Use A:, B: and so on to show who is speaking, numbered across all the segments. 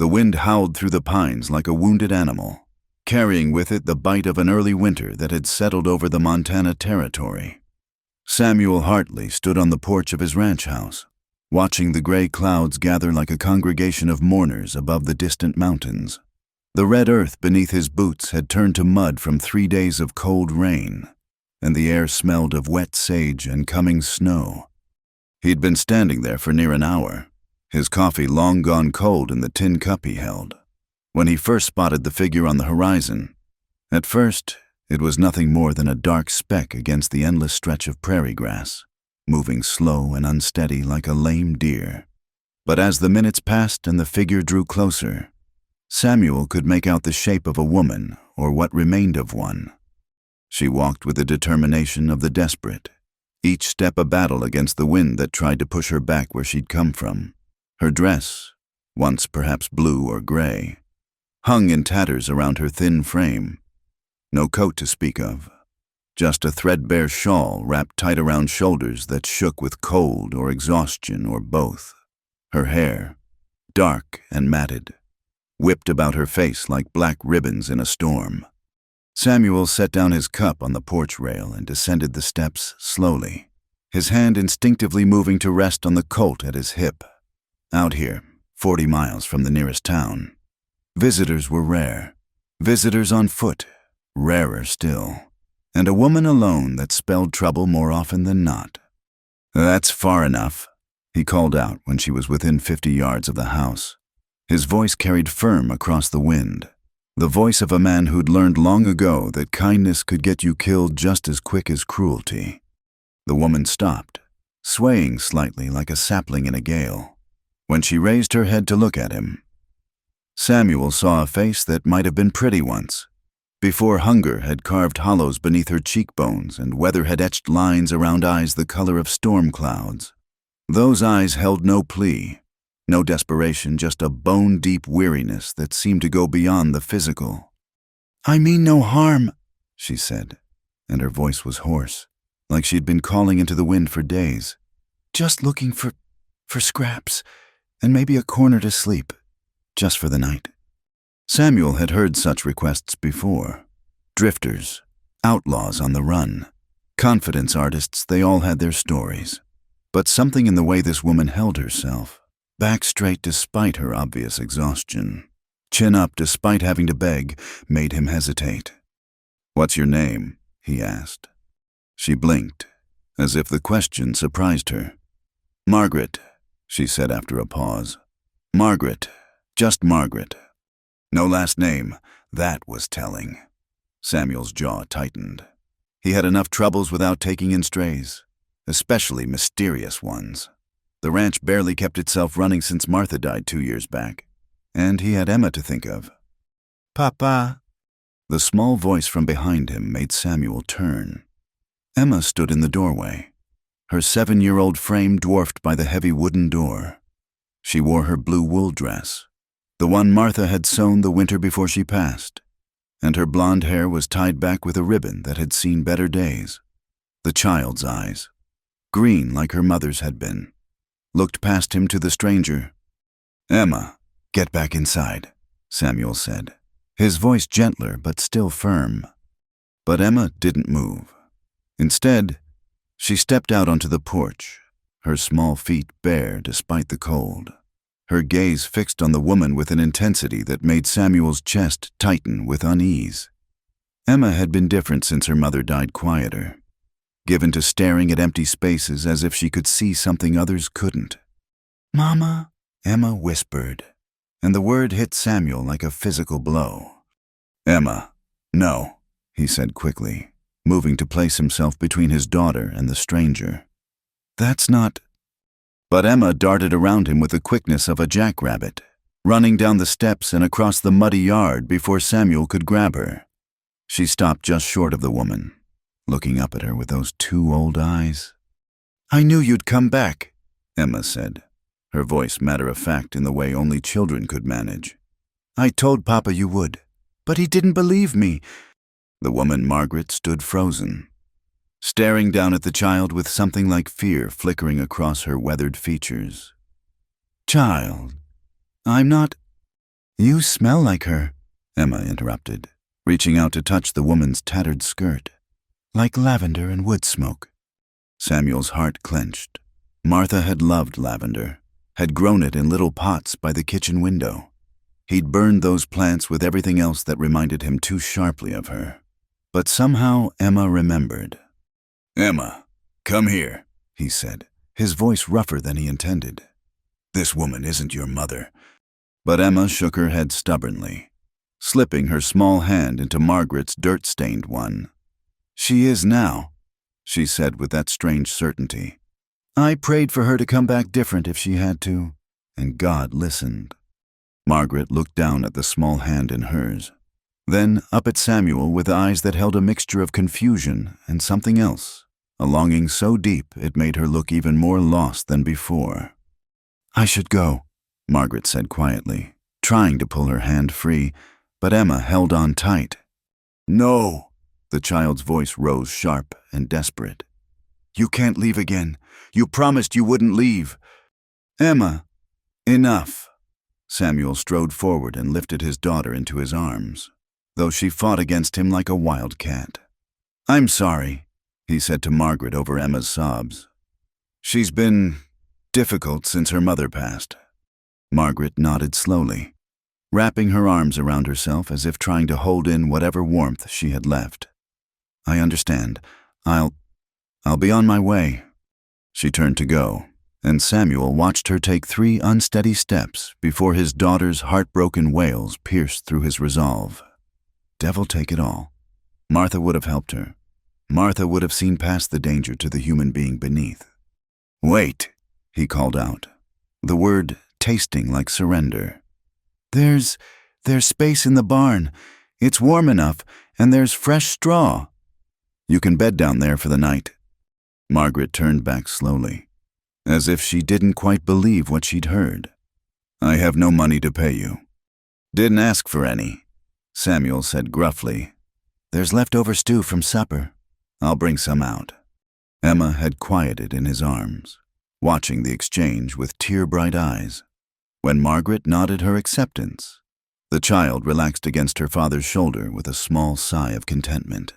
A: The wind howled through the pines like a wounded animal, carrying with it the bite of an early winter that had settled over the Montana territory. Samuel Hartley stood on the porch of his ranch house, watching the gray clouds gather like a congregation of mourners above the distant mountains. The red earth beneath his boots had turned to mud from 3 days of cold rain, and the air smelled of wet sage and coming snow. He'd been standing there for near an hour, his coffee long gone cold in the tin cup he held, when he first spotted the figure on the horizon. At first, it was nothing more than a dark speck against the endless stretch of prairie grass, moving slow and unsteady like a lame deer. But as the minutes passed and the figure drew closer, Samuel could make out the shape of a woman, or what remained of one. She walked with the determination of the desperate, each step a battle against the wind that tried to push her back where she'd come from. Her dress, once perhaps blue or gray, hung in tatters around her thin frame. No coat to speak of, just a threadbare shawl wrapped tight around shoulders that shook with cold or exhaustion or both. Her hair, dark and matted, whipped about her face like black ribbons in a storm. Samuel set down his cup on the porch rail and descended the steps slowly, his hand instinctively moving to rest on the Colt at his hip. Out here, 40 miles from the nearest town, visitors were rare. Visitors on foot, rarer still. And a woman alone that spelled trouble more often than not. "That's far enough," he called out when she was within 50 yards of the house. His voice carried firm across the wind, the voice of a man who'd learned long ago that kindness could get you killed just as quick as cruelty. The woman stopped, swaying slightly like a sapling in a gale. When she raised her head to look at him, Samuel saw a face that might have been pretty once, before hunger had carved hollows beneath her cheekbones and weather had etched lines around eyes the color of storm clouds. Those eyes held no plea, no desperation, just a bone-deep weariness that seemed to go beyond the physical. "I mean no harm," she said, and her voice was hoarse, like she'd been calling into the wind for days. "Just looking for scraps, and maybe a corner to sleep, just for the night." Samuel had heard such requests before. Drifters, outlaws on the run, confidence artists, they all had their stories. But something in the way this woman held herself, back straight despite her obvious exhaustion, chin up despite having to beg, made him hesitate. "What's your name?" he asked. She blinked, as if the question surprised her. "Margaret," she said after a pause. "Margaret, just Margaret." No last name, that was telling. Samuel's jaw tightened. He had enough troubles without taking in strays, especially mysterious ones. The ranch barely kept itself running since Martha died 2 years back, and he had Emma to think of. "Papa." The small voice from behind him made Samuel turn. Emma stood in the doorway, her 7-year-old frame dwarfed by the heavy wooden door. She wore her blue wool dress, the one Martha had sewn the winter before she passed, and her blonde hair was tied back with a ribbon that had seen better days. The child's eyes, green like her mother's had been, looked past him to the stranger. "Emma, get back inside," Samuel said, his voice gentler but still firm. But Emma didn't move. Instead, she stepped out onto the porch, her small feet bare despite the cold, her gaze fixed on the woman with an intensity that made Samuel's chest tighten with unease. Emma had been different since her mother died, quieter, given to staring at empty spaces as if she could see something others couldn't. "Mama," Emma whispered, and the word hit Samuel like a physical blow. "Emma, no," he said quickly, moving to place himself between his daughter and the stranger. "That's not—" But Emma darted around him with the quickness of a jackrabbit, running down the steps and across the muddy yard before Samuel could grab her. She stopped just short of the woman, looking up at her with those 2 old eyes. "I knew you'd come back," Emma said, her voice matter-of-fact in the way only children could manage. "I told Papa you would, but he didn't believe me." The woman, Margaret, stood frozen, staring down at the child with something like fear flickering across her weathered features. "Child, I'm not—" You smell like her, Emma interrupted, reaching out to touch the woman's tattered skirt. Like lavender and wood smoke. Samuel's heart clenched. Martha had loved lavender, had grown it in little pots by the kitchen window. He'd burned those plants with everything else that reminded him too sharply of her. But somehow Emma remembered. Emma, come here, he said, his voice rougher than he intended. This woman isn't your mother. But Emma shook her head stubbornly, slipping her small hand into Margaret's dirt-stained one. She is now, she said with that strange certainty. I prayed for her to come back different if she had to, and God listened. Margaret looked down at the small hand in hers, then up at Samuel with eyes that held a mixture of confusion and something else, a longing so deep it made her look even more lost than before. I should go, Margaret said quietly, trying to pull her hand free, but Emma held on tight. No, the child's voice rose sharp and desperate. You can't leave again. You promised you wouldn't leave. Emma, enough. Samuel strode forward and lifted his daughter into his arms, though she fought against him like a wildcat. I'm sorry, he said to Margaret over Emma's sobs. She's been difficult since her mother passed. Margaret nodded slowly, wrapping her arms around herself as if trying to hold in whatever warmth she had left. I understand. I'll be on my way. She turned to go, and Samuel watched her take 3 unsteady steps before his daughter's heartbroken wails pierced through his resolve. Devil take it all. Martha would have helped her. Martha would have seen past the danger to the human being beneath. Wait, he called out, the word tasting like surrender. There's space in the barn. It's warm enough, and there's fresh straw. You can bed down there for the night. Margaret turned back slowly, as if she didn't quite believe what she'd heard. I have no money to pay you. Didn't ask for any, Samuel said gruffly. There's leftover stew from supper. I'll bring some out. Emma had quieted in his arms, watching the exchange with tear-bright eyes. When Margaret nodded her acceptance, the child relaxed against her father's shoulder with a small sigh of contentment.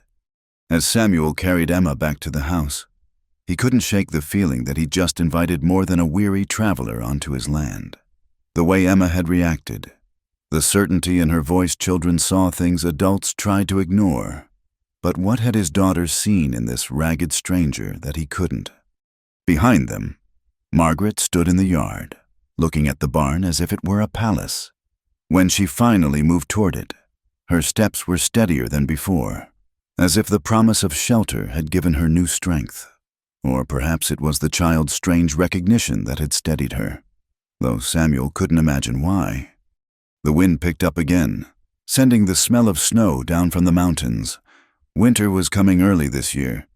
A: As Samuel carried Emma back to the house, he couldn't shake the feeling that he'd just invited more than a weary traveler onto his land. The way Emma had reacted, the certainty in her voice children saw things adults tried to ignore. But what had his daughter seen in this ragged stranger that he couldn't? Behind them, Margaret stood in the yard, looking at the barn as if it were a palace. When she finally moved toward it, her steps were steadier than before, as if the promise of shelter had given her new strength. Or perhaps it was the child's strange recognition that had steadied her, though Samuel couldn't imagine why. The wind picked up again, sending the smell of snow down from the mountains. Winter was coming early this year,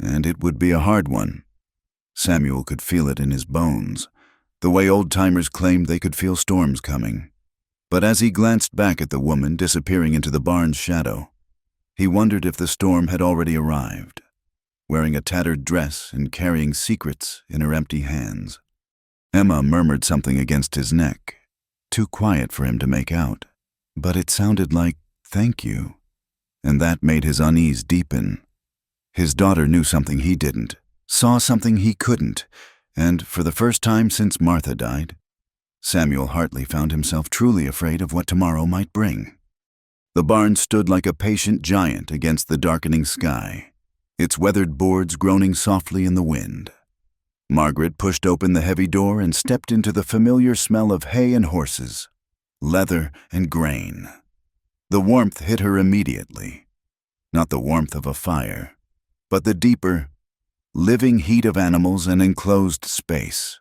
A: and it would be a hard one. Samuel could feel it in his bones, the way old-timers claimed they could feel storms coming. But as he glanced back at the woman disappearing into the barn's shadow, he wondered if the storm had already arrived, wearing a tattered dress and carrying secrets in her empty hands. Emma murmured something against his neck, too quiet for him to make out, but it sounded like, "Thank you," and that made his unease deepen. His daughter knew something he didn't, saw something he couldn't, and for the first time since Martha died, Samuel Hartley found himself truly afraid of what tomorrow might bring. The barn stood like a patient giant against the darkening sky, its weathered boards groaning softly in the wind. Margaret pushed open the heavy door and stepped into the familiar smell of hay and horses, leather and grain. The warmth hit her immediately, not the warmth of a fire, but the deeper, living heat of animals and enclosed space.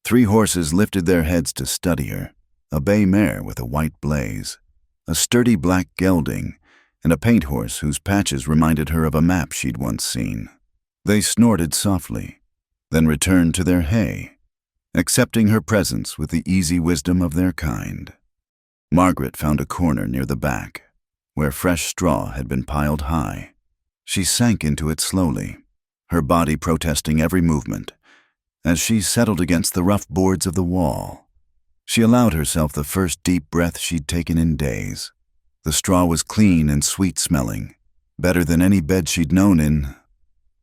A: 3 horses lifted their heads to study her, a bay mare with a white blaze, a sturdy black gelding, and a paint horse whose patches reminded her of a map she'd once seen. They snorted softly, then returned to their hay, accepting her presence with the easy wisdom of their kind. Margaret found a corner near the back, where fresh straw had been piled high. She sank into it slowly, her body protesting every movement, as she settled against the rough boards of the wall. She allowed herself the first deep breath she'd taken in days. The straw was clean and sweet-smelling, better than any bed she'd known in.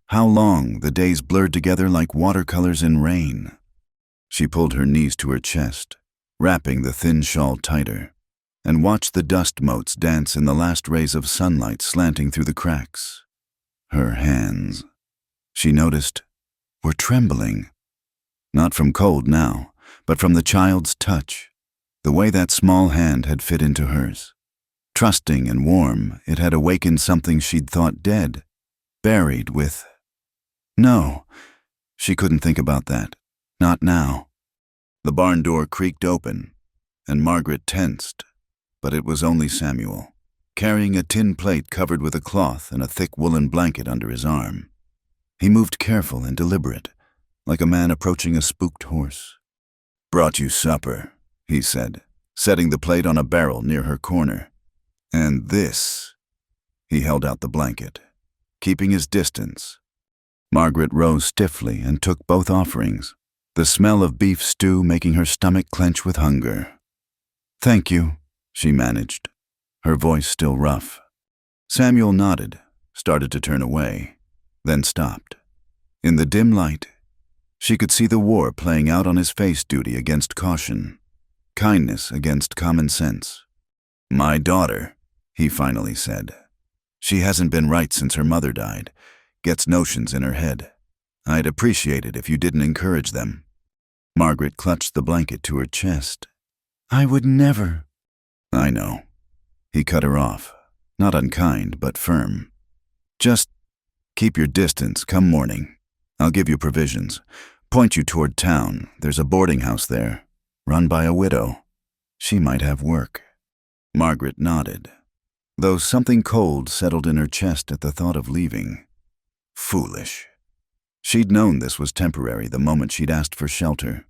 A: How long the days blurred together like watercolors in rain. She pulled her knees to her chest, wrapping the thin shawl tighter, and watched the dust motes dance in the last rays of sunlight slanting through the cracks. Her hands, she noticed, were trembling. Not from cold now, but from the child's touch, the way that small hand had fit into hers. Trusting and warm, it had awakened something she'd thought dead, buried with. No, she couldn't think about that. Not now. The barn door creaked open, and Margaret tensed, but it was only Samuel, carrying a tin plate covered with a cloth and a thick woolen blanket under his arm. He moved careful and deliberate, like a man approaching a spooked horse. "Brought you supper," he said, setting the plate on a barrel near her corner. "And this." He held out the blanket, keeping his distance. Margaret rose stiffly and took both offerings, the smell of beef stew making her stomach clench with hunger. "Thank you," she managed, her voice still rough. Samuel nodded, started to turn away, then stopped. In the dim light, she could see the war playing out on his face, duty against caution, kindness against common sense. "My daughter," he finally said. "She hasn't been right since her mother died, gets notions in her head. I'd appreciate it if you didn't encourage them." Margaret clutched the blanket to her chest. "I would never." "I know." He cut her off, not unkind, but firm. "Just keep your distance come morning. I'll give you provisions. Point you toward town. There's a boarding house there, run by a widow. She might have work." Margaret nodded, though something cold settled in her chest at the thought of leaving. Foolish. She'd known this was temporary the moment she'd asked for shelter.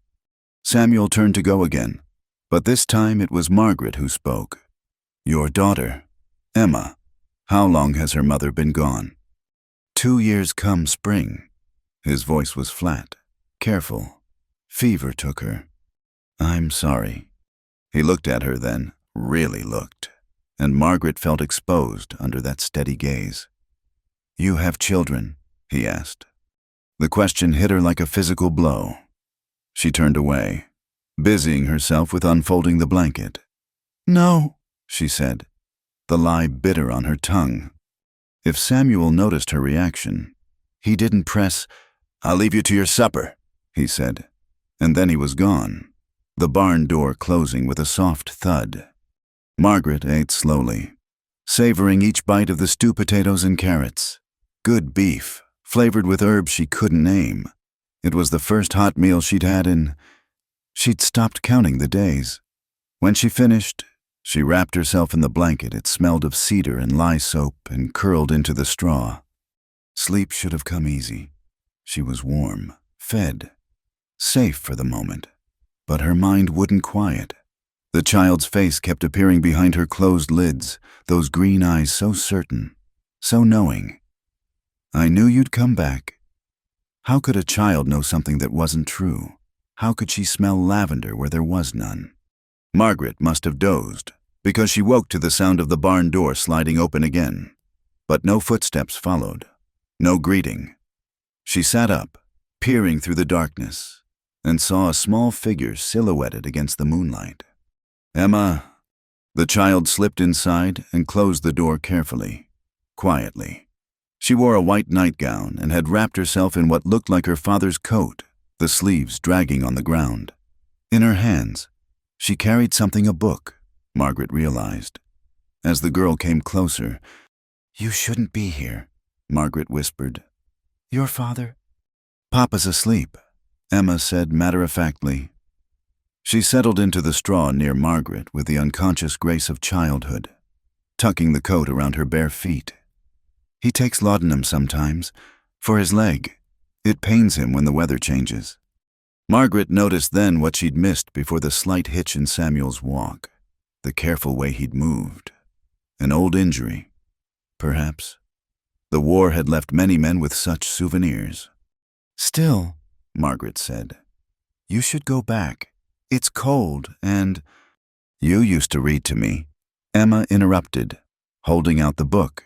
A: Samuel turned to go again, but this time it was Margaret who spoke. "Your daughter, Emma, how long has her mother been gone?" 2 years come spring." His voice was flat, careful. "Fever took her." "I'm sorry." He looked at her then, really looked, and Margaret felt exposed under that steady gaze. "You have children?" he asked. The question hit her like a physical blow. She turned away, busying herself with unfolding the blanket. "No," she said, the lie bitter on her tongue. If Samuel noticed her reaction, he didn't press. "I'll leave you to your supper," he said, and then he was gone, the barn door closing with a soft thud. Margaret ate slowly, savoring each bite of the stew potatoes and carrots. Good beef, flavored with herbs she couldn't name. It was the first hot meal she'd had in. She'd stopped counting the days. When she finished, she wrapped herself in the blanket. It smelled of cedar and lye soap and curled into the straw. Sleep should have come easy. She was warm, fed, safe for the moment, but her mind wouldn't quiet. The child's face kept appearing behind her closed lids, those green eyes so certain, so knowing. "I knew you'd come back." How could a child know something that wasn't true? How could she smell lavender where there was none? Margaret must have dozed, because she woke to the sound of the barn door sliding open again. But no footsteps followed, no greeting. She sat up, peering through the darkness, and saw a small figure silhouetted against the moonlight. "Emma." The child slipped inside and closed the door carefully, quietly. She wore a white nightgown and had wrapped herself in what looked like her father's coat, the sleeves dragging on the ground. In her hands, she carried something, a book, Margaret realized. As the girl came closer, "You shouldn't be here," Margaret whispered. "Your father?" "Papa's asleep," Emma said matter-of-factly. She settled into the straw near Margaret with the unconscious grace of childhood, tucking the coat around her bare feet. "He takes laudanum sometimes, for his leg. It pains him when the weather changes." Margaret noticed then what she'd missed before the slight hitch in Samuel's walk, the careful way he'd moved. An old injury, perhaps. The war had left many men with such souvenirs. "Still," Margaret said, "you should go back. It's cold and— You used to read to me, Emma interrupted, holding out the book.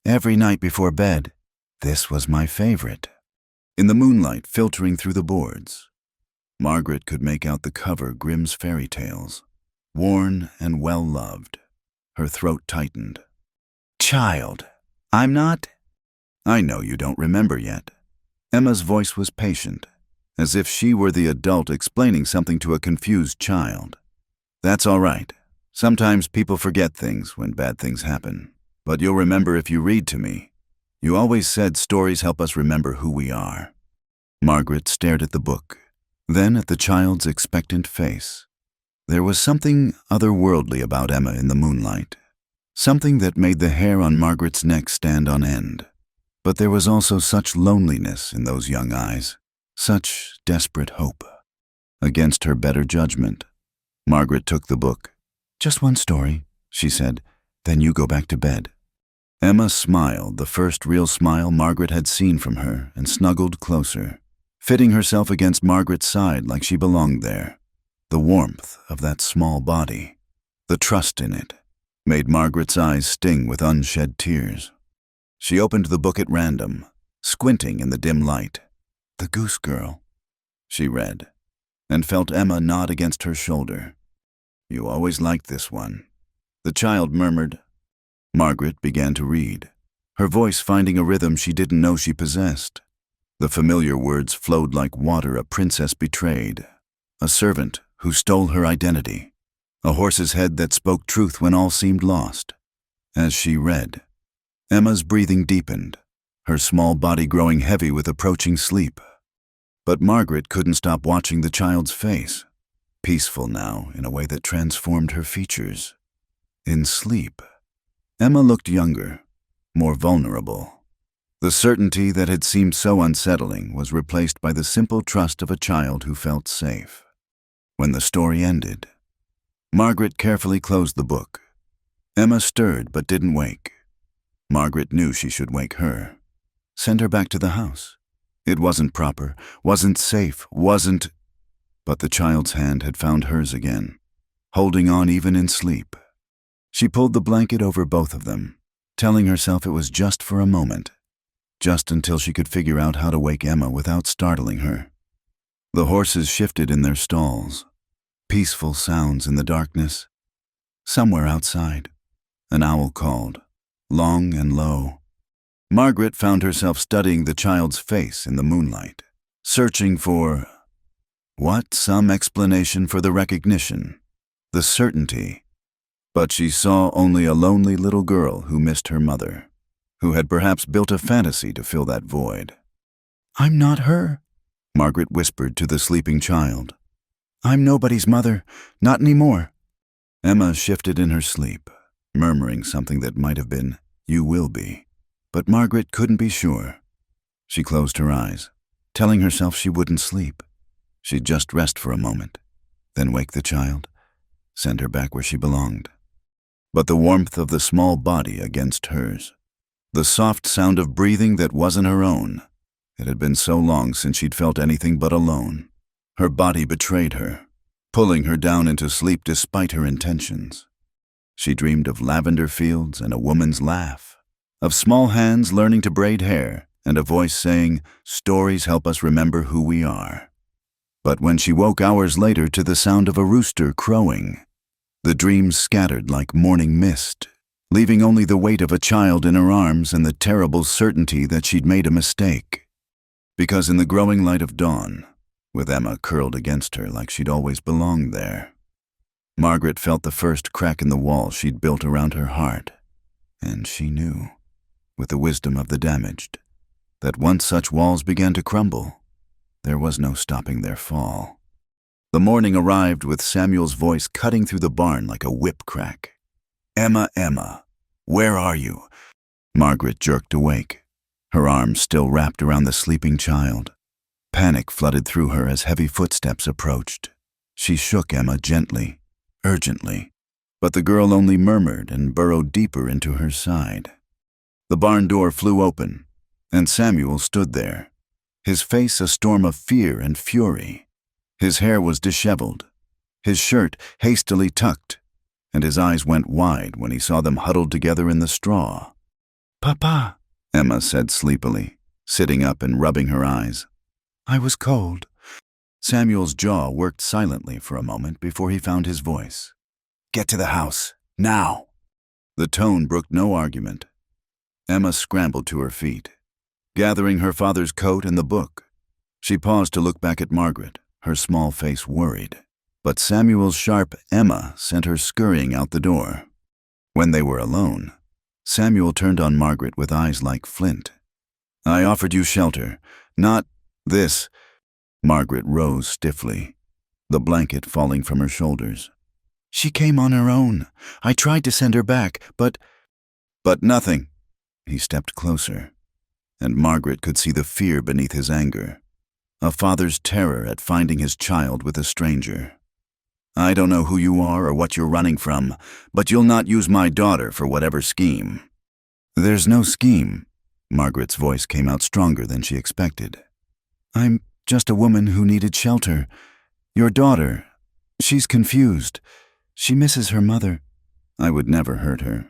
A: Every night before bed. This was my favorite. In the moonlight filtering through the boards, Margaret could make out the cover Grimm's fairy tales, worn and well-loved. Her throat tightened. Child, I'm not— I know you don't remember yet. Emma's voice was patient, as if she were the adult explaining something to a confused child. That's all right. Sometimes people forget things when bad things happen, but you'll remember if you read to me. You always said stories help us remember who we are. Margaret stared at the book, then at the child's expectant face. There was something otherworldly about Emma in the moonlight, something that made the hair on Margaret's neck stand on end. But there was also such loneliness in those young eyes, such desperate hope. Against her better judgment, Margaret took the book. Just one story, she said, then you go back to bed. Emma smiled, the first real smile Margaret had seen from her, and snuggled closer, fitting herself against Margaret's side like she belonged there. The warmth of that small body, the trust in it, made Margaret's eyes sting with unshed tears. She opened the book at random, squinting in the dim light. The Goose Girl, she read, and felt Emma nod against her shoulder. You always liked this one, the child murmured. Margaret began to read, her voice finding a rhythm she didn't know she possessed. The familiar words flowed like water a princess betrayed, a servant who stole her identity, a horse's head that spoke truth when all seemed lost. As she read, Emma's breathing deepened, her small body growing heavy with approaching sleep. But Margaret couldn't stop watching the child's face, peaceful now in a way that transformed her features. In sleep, Emma looked younger, more vulnerable. The certainty that had seemed so unsettling was replaced by the simple trust of a child who felt safe. When the story ended, Margaret carefully closed the book. Emma stirred but didn't wake. Margaret knew she should wake her. Send her back to the house. It wasn't proper, wasn't safe, wasn't— But the child's hand had found hers again, holding on even in sleep. She pulled the blanket over both of them, telling herself it was just for a moment, just until she could figure out how to wake Emma without startling her. The horses shifted in their stalls, peaceful sounds in the darkness. Somewhere outside, an owl called, long and low. Margaret found herself studying the child's face in the moonlight, searching for— some explanation for the recognition, the certainty. But she saw only a lonely little girl who missed her mother, who had perhaps built a fantasy to fill that void. I'm not her, Margaret whispered to the sleeping child. I'm nobody's mother, not anymore. Emma shifted in her sleep, murmuring something that might have been, you will be. But Margaret couldn't be sure. She closed her eyes, telling herself she wouldn't sleep. She'd just rest for a moment, then wake the child, send her back where she belonged. But the warmth of the small body against hers, the soft sound of breathing that wasn't her own. It had been so long since she'd felt anything but alone. Her body betrayed her, pulling her down into sleep despite her intentions. She dreamed of lavender fields and a woman's laugh, of small hands learning to braid hair, and a voice saying, stories help us remember who we are. But when she woke hours later to the sound of a rooster crowing, the dreams scattered like morning mist, leaving only the weight of a child in her arms and the terrible certainty that she'd made a mistake. Because in the growing light of dawn, with Emma curled against her like she'd always belonged there, Margaret felt the first crack in the wall she'd built around her heart, and she knew, with the wisdom of the damaged, that once such walls began to crumble, there was no stopping their fall. The morning arrived with Samuel's voice cutting through the barn like a whip crack. Emma, Emma, where are you? Margaret jerked awake, her arms still wrapped around the sleeping child. Panic flooded through her as heavy footsteps approached. She shook Emma gently, urgently, but the girl only murmured and burrowed deeper into her side. The barn door flew open, and Samuel stood there, his face a storm of fear and fury. His hair was disheveled, his shirt hastily tucked, and his eyes went wide when he saw them huddled together in the straw. "Papa," Emma said sleepily, sitting up and rubbing her eyes. "I was cold." Samuel's jaw worked silently for a moment before he found his voice. "Get to the house, now!" The tone brooked no argument. Emma scrambled to her feet, gathering her father's coat and the book. She paused to look back at Margaret, her small face worried. But Samuel's sharp Emma sent her scurrying out the door. When they were alone, Samuel turned on Margaret with eyes like flint. "I offered you shelter, not this." Margaret rose stiffly, the blanket falling from her shoulders. "She came on her own. I tried to send her back, but nothing." He stepped closer, and Margaret could see the fear beneath his anger, a father's terror at finding his child with a stranger. "I don't know who you are or what you're running from, but you'll not use my daughter for whatever scheme." "There's no scheme." Margaret's voice came out stronger than she expected. "I'm just a woman who needed shelter. Your daughter, she's confused. She misses her mother." "I would never hurt her."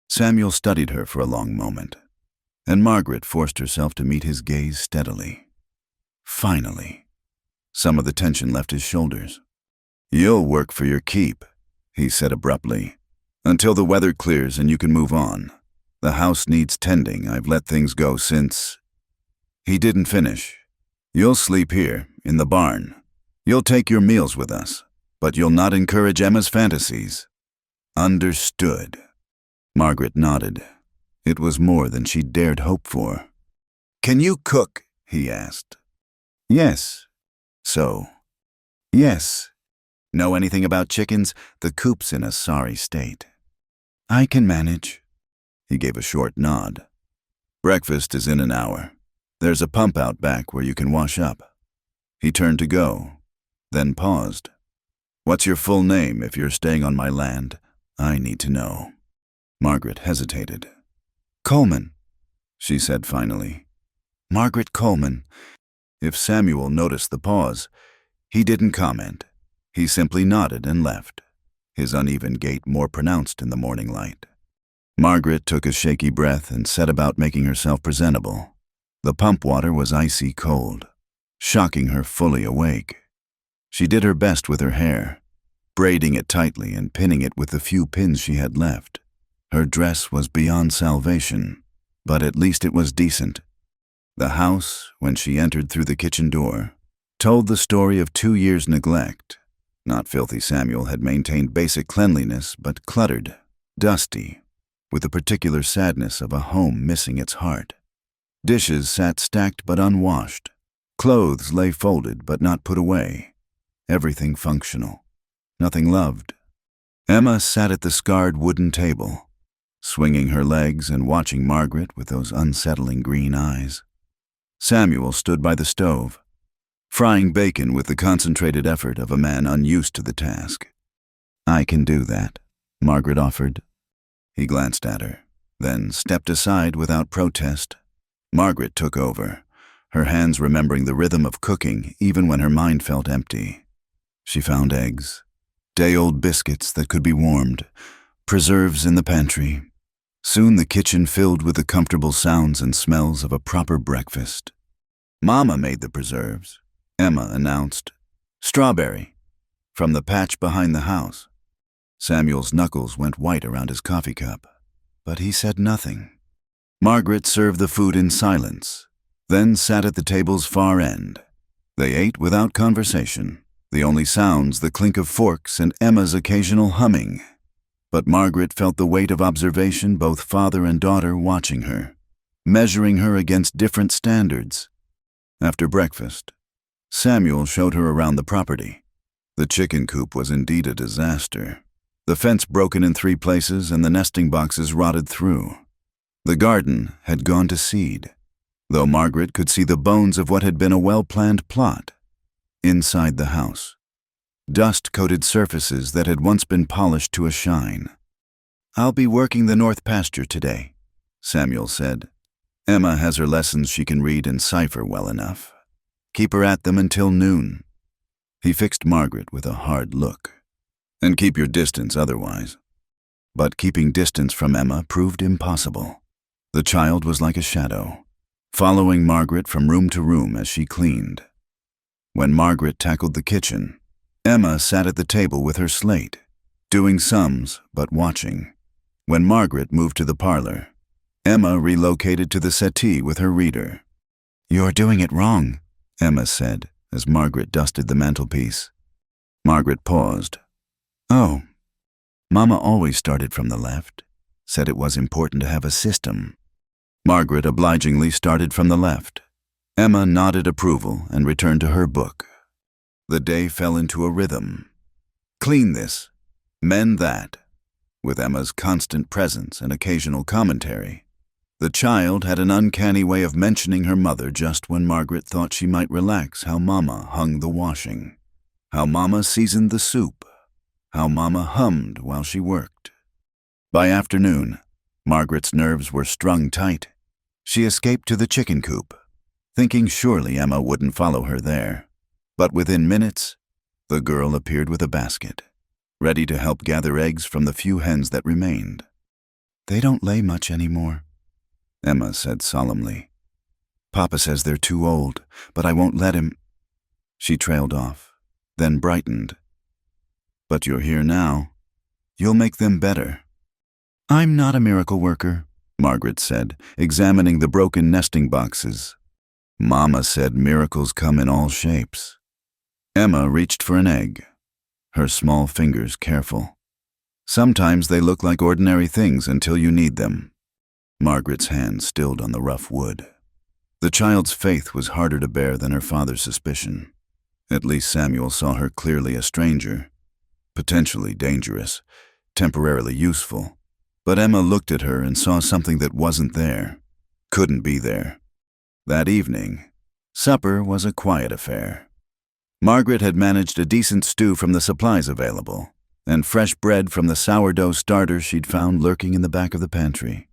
A: Samuel studied her for a long moment, and Margaret forced herself to meet his gaze steadily. Finally, some of the tension left his shoulders. "You'll work for your keep," he said abruptly, "until the weather clears and you can move on. The house needs tending. I've let things go since—" He didn't finish. "You'll sleep here, in the barn. You'll take your meals with us, but you'll not encourage Emma's fantasies." "Understood." Margaret nodded. It was more than she dared hope for. "Can you cook?" he asked. "Yes." "So?" "Yes." "Know anything about chickens? The coop's in a sorry state." "I can manage." He gave a short nod. "Breakfast is in an hour. There's a pump out back where you can wash up." He turned to go, then paused. "What's your full name if you're staying on my land? I need to know." Margaret hesitated. "Coleman," she said finally. "Margaret Coleman." If Samuel noticed the pause, he didn't comment. He simply nodded and left, his uneven gait more pronounced in the morning light. Margaret took a shaky breath and set about making herself presentable. The pump water was icy cold, shocking her fully awake. She did her best with her hair, braiding it tightly and pinning it with the few pins she had left. Her dress was beyond salvation, but at least it was decent. The house, when she entered through the kitchen door, told the story of 2 years' neglect. Not filthy Samuel had maintained basic cleanliness, but cluttered, dusty, with the particular sadness of a home missing its heart. Dishes sat stacked but unwashed. Clothes lay folded but not put away. Everything functional. Nothing loved. Emma sat at the scarred wooden table, swinging her legs and watching Margaret with those unsettling green eyes. Samuel stood by the stove, frying bacon with the concentrated effort of a man unused to the task. "I can do that," Margaret offered. He glanced at her, then stepped aside without protest. Margaret took over, her hands remembering the rhythm of cooking even when her mind felt empty. She found eggs, day-old biscuits that could be warmed, preserves in the pantry. Soon the kitchen filled with the comfortable sounds and smells of a proper breakfast. "Mama made the preserves," Emma announced. "Strawberry, from the patch behind the house." Samuel's knuckles went white around his coffee cup, but he said nothing. Margaret served the food in silence, then sat at the table's far end. They ate without conversation, the only sounds the clink of forks and Emma's occasional humming. But Margaret felt the weight of observation, both father and daughter watching her, measuring her against different standards. After breakfast, Samuel showed her around the property. The chicken coop was indeed a disaster. The fence broken in 3 places and the nesting boxes rotted through. The garden had gone to seed, though Margaret could see the bones of what had been a well-planned plot. Inside the house, dust-coated surfaces that had once been polished to a shine. "I'll be working the north pasture today," Samuel said. "Emma has her lessons she can read and cipher well enough. Keep her at them until noon." He fixed Margaret with a hard look. "And keep your distance otherwise." But keeping distance from Emma proved impossible. The child was like a shadow, following Margaret from room to room as she cleaned. When Margaret tackled the kitchen, Emma sat at the table with her slate, doing sums but watching. When Margaret moved to the parlor, Emma relocated to the settee with her reader. "You're doing it wrong," Emma said as Margaret dusted the mantelpiece. Margaret paused. "Oh, Mama always started from the left, said it was important to have a system." Margaret obligingly started from the left. Emma nodded approval and returned to her book. The day fell into a rhythm. Clean this, mend that. With Emma's constant presence and occasional commentary, the child had an uncanny way of mentioning her mother just when Margaret thought she might relax. How Mama hung the washing, how Mama seasoned the soup, how Mama hummed while she worked. By afternoon, Margaret's nerves were strung tight. She escaped to the chicken coop, thinking surely Emma wouldn't follow her there. But within minutes, the girl appeared with a basket, ready to help gather eggs from the few hens that remained. "They don't lay much anymore," Emma said solemnly. "Papa says they're too old, but I won't let him." She trailed off, then brightened. "But you're here now. You'll make them better." "I'm not a miracle worker," Margaret said, examining the broken nesting boxes. "Mama said miracles come in all shapes." Emma reached for an egg, her small fingers careful. "Sometimes they look like ordinary things until you need them." Margaret's hand stilled on the rough wood. The child's faith was harder to bear than her father's suspicion. At least Samuel saw her clearly a stranger, potentially dangerous, temporarily useful. But Emma looked at her and saw something that wasn't there, couldn't be there. That evening, supper was a quiet affair. Margaret had managed a decent stew from the supplies available, and fresh bread from the sourdough starter she'd found lurking in the back of the pantry.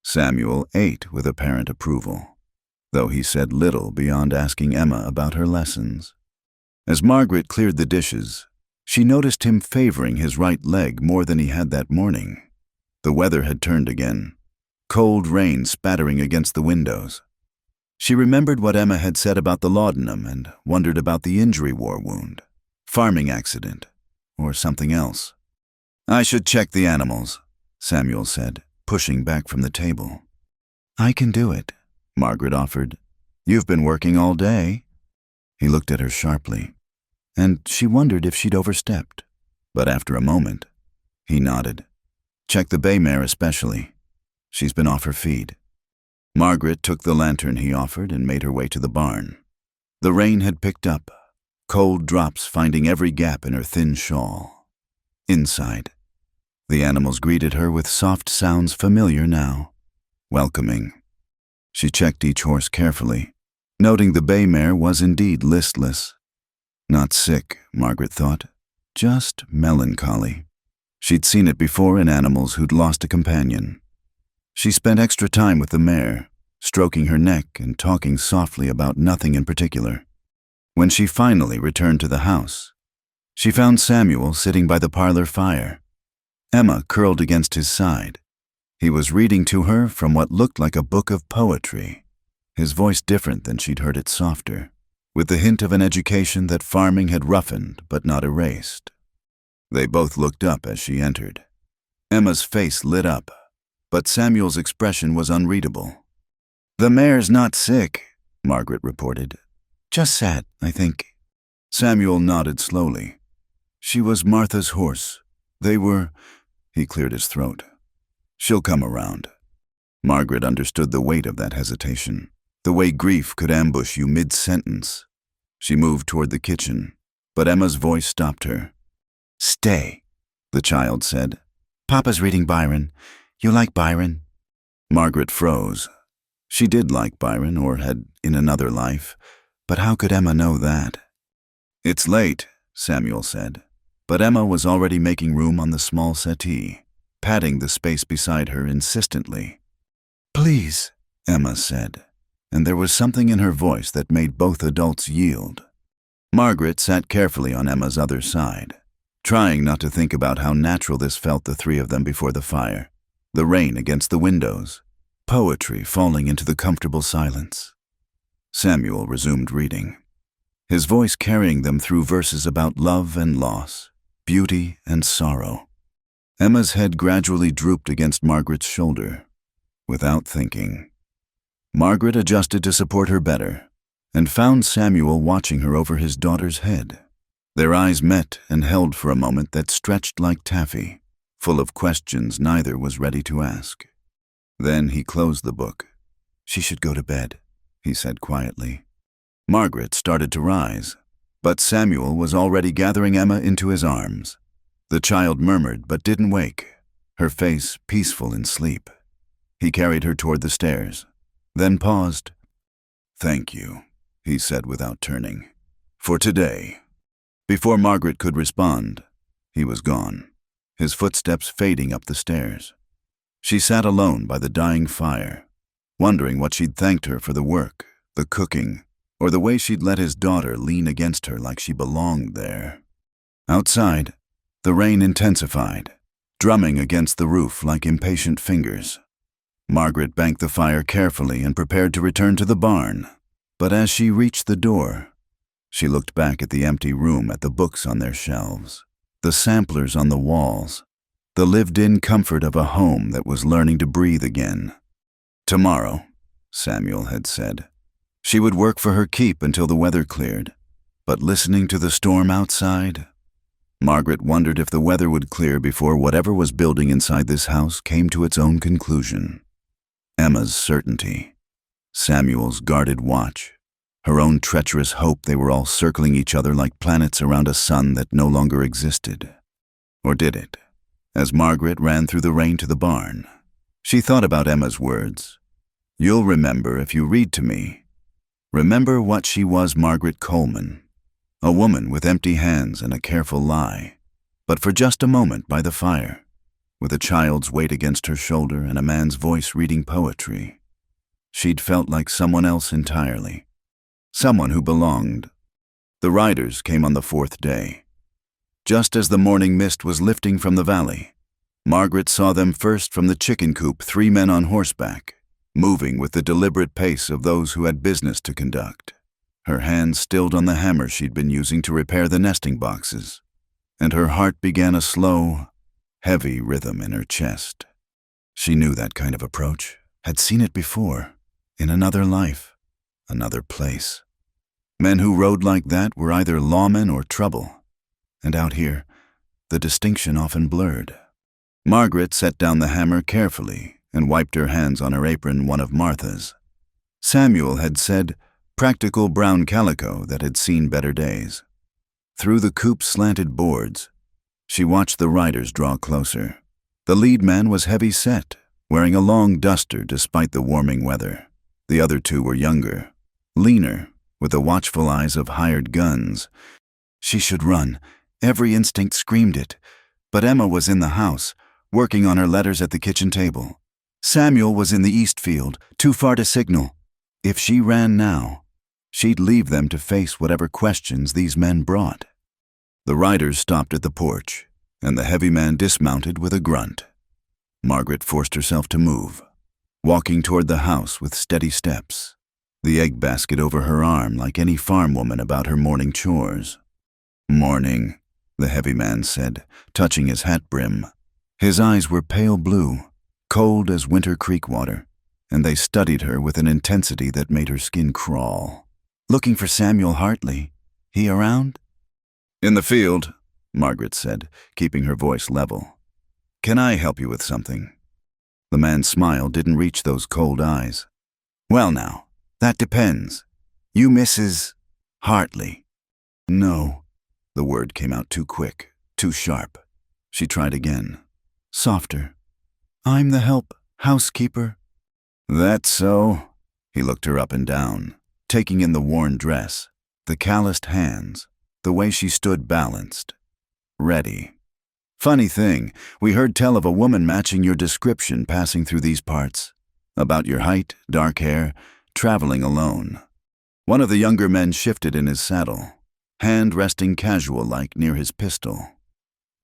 A: Samuel ate with apparent approval, though he said little beyond asking Emma about her lessons. As Margaret cleared the dishes, she noticed him favoring his right leg more than he had that morning. The weather had turned again, cold rain spattering against the windows. She remembered what Emma had said about the laudanum and wondered about the injury war wound, farming accident, or something else. "I should check the animals," Samuel said, pushing back from the table. "I can do it," Margaret offered. "You've been working all day." He looked at her sharply, and she wondered if she'd overstepped. But after a moment, he nodded. "Check the bay mare especially. She's been off her feed." Margaret took the lantern he offered and made her way to the barn. The rain had picked up, cold drops finding every gap in her thin shawl. Inside, the animals greeted her with soft sounds familiar now, welcoming. She checked each horse carefully, noting the bay mare was indeed listless. Not sick, Margaret thought, just melancholy. She'd seen it before in animals who'd lost a companion. She spent extra time with the mare, stroking her neck and talking softly about nothing in particular. When she finally returned to the house, she found Samuel sitting by the parlor fire. Emma curled against his side. He was reading to her from what looked like a book of poetry, his voice different than she'd heard it softer, with the hint of an education that farming had roughened but not erased. They both looked up as she entered. Emma's face lit up, but Samuel's expression was unreadable. "The mare's not sick," Margaret reported. "Just sat, I think." Samuel nodded slowly. "She was Martha's horse. They were—" He cleared his throat. "She'll come around." Margaret understood the weight of that hesitation, the way grief could ambush you mid-sentence. She moved toward the kitchen, but Emma's voice stopped her. "Stay," the child said. "Papa's reading Byron. You like Byron?" Margaret froze. She did like Byron, or had in another life, but how could Emma know that? "It's late," Samuel said, but Emma was already making room on the small settee, patting the space beside her insistently. "Please," Emma said, and there was something in her voice that made both adults yield. Margaret sat carefully on Emma's other side, trying not to think about how natural this felt, the three of them before the fire, the rain against the windows, poetry falling into the comfortable silence. Samuel resumed reading, his voice carrying them through verses about love and loss, beauty and sorrow. Emma's head gradually drooped against Margaret's shoulder. Without thinking, Margaret adjusted to support her better and found Samuel watching her over his daughter's head. Their eyes met and held for a moment that stretched like taffy, full of questions neither was ready to ask. Then he closed the book. "She should go to bed," he said quietly. Margaret started to rise, but Samuel was already gathering Emma into his arms. The child murmured but didn't wake, her face peaceful in sleep. He carried her toward the stairs, then paused. "Thank you," he said without turning. "For today." Before Margaret could respond, he was gone, his footsteps fading up the stairs. She sat alone by the dying fire, wondering what she'd thanked her for, the work, the cooking, or the way she'd let his daughter lean against her like she belonged there. Outside, the rain intensified, drumming against the roof like impatient fingers. Margaret banked the fire carefully and prepared to return to the barn, but as she reached the door, she looked back at the empty room, at the books on their shelves, the samplers on the walls, the lived-in comfort of a home that was learning to breathe again. Tomorrow, Samuel had said, she would work for her keep until the weather cleared, but listening to the storm outside, Margaret wondered if the weather would clear before whatever was building inside this house came to its own conclusion. Emma's certainty, Samuel's guarded watch, her own treacherous hope, they were all circling each other like planets around a sun that no longer existed. Or did it? As Margaret ran through the rain to the barn, she thought about Emma's words. "You'll remember if you read to me." Remember what she was, Margaret Coleman, a woman with empty hands and a careful lie, but for just a moment by the fire, with a child's weight against her shoulder and a man's voice reading poetry. She'd felt like someone else entirely. Someone who belonged. The riders came on the fourth day. Just as the morning mist was lifting from the valley, Margaret saw them first from the chicken coop, 3 men on horseback, moving with the deliberate pace of those who had business to conduct. Her hands stilled on the hammer she'd been using to repair the nesting boxes, and her heart began a slow, heavy rhythm in her chest. She knew that kind of approach, had seen it before, in another life. Another place. Men who rode like that were either lawmen or trouble, and out here, the distinction often blurred. Margaret set down the hammer carefully and wiped her hands on her apron, one of Martha's. Samuel had said, practical brown calico that had seen better days. Through the coop's slanted boards, she watched the riders draw closer. The lead man was heavy-set, wearing a long duster despite the warming weather. The other 2 were younger, leaner, with the watchful eyes of hired guns. She should run. Every instinct screamed it. But Emma was in the house, working on her letters at the kitchen table. Samuel was in the east field, too far to signal. If she ran now, she'd leave them to face whatever questions these men brought. The riders stopped at the porch, and the heavy man dismounted with a grunt. Margaret forced herself to move, walking toward the house with steady steps, the egg basket over her arm like any farm woman about her morning chores. "Morning," the heavy man said, touching his hat brim. His eyes were pale blue, cold as winter creek water, and they studied her with an intensity that made her skin crawl. "Looking for Samuel Hartley. He around?" "In the field," Margaret said, keeping her voice level. "Can I help you with something?" The man's smile didn't reach those cold eyes. "Well now, that depends. You Mrs. Hartley?" "No." The word came out too quick, too sharp. She tried again, softer. "I'm the help housekeeper." "That's so?" He looked her up and down, taking in the worn dress, the calloused hands, the way she stood balanced, ready. "Funny thing, we heard tell of a woman matching your description passing through these parts. About your height, dark hair, traveling alone." One of the younger men shifted in his saddle, hand resting casual-like near his pistol.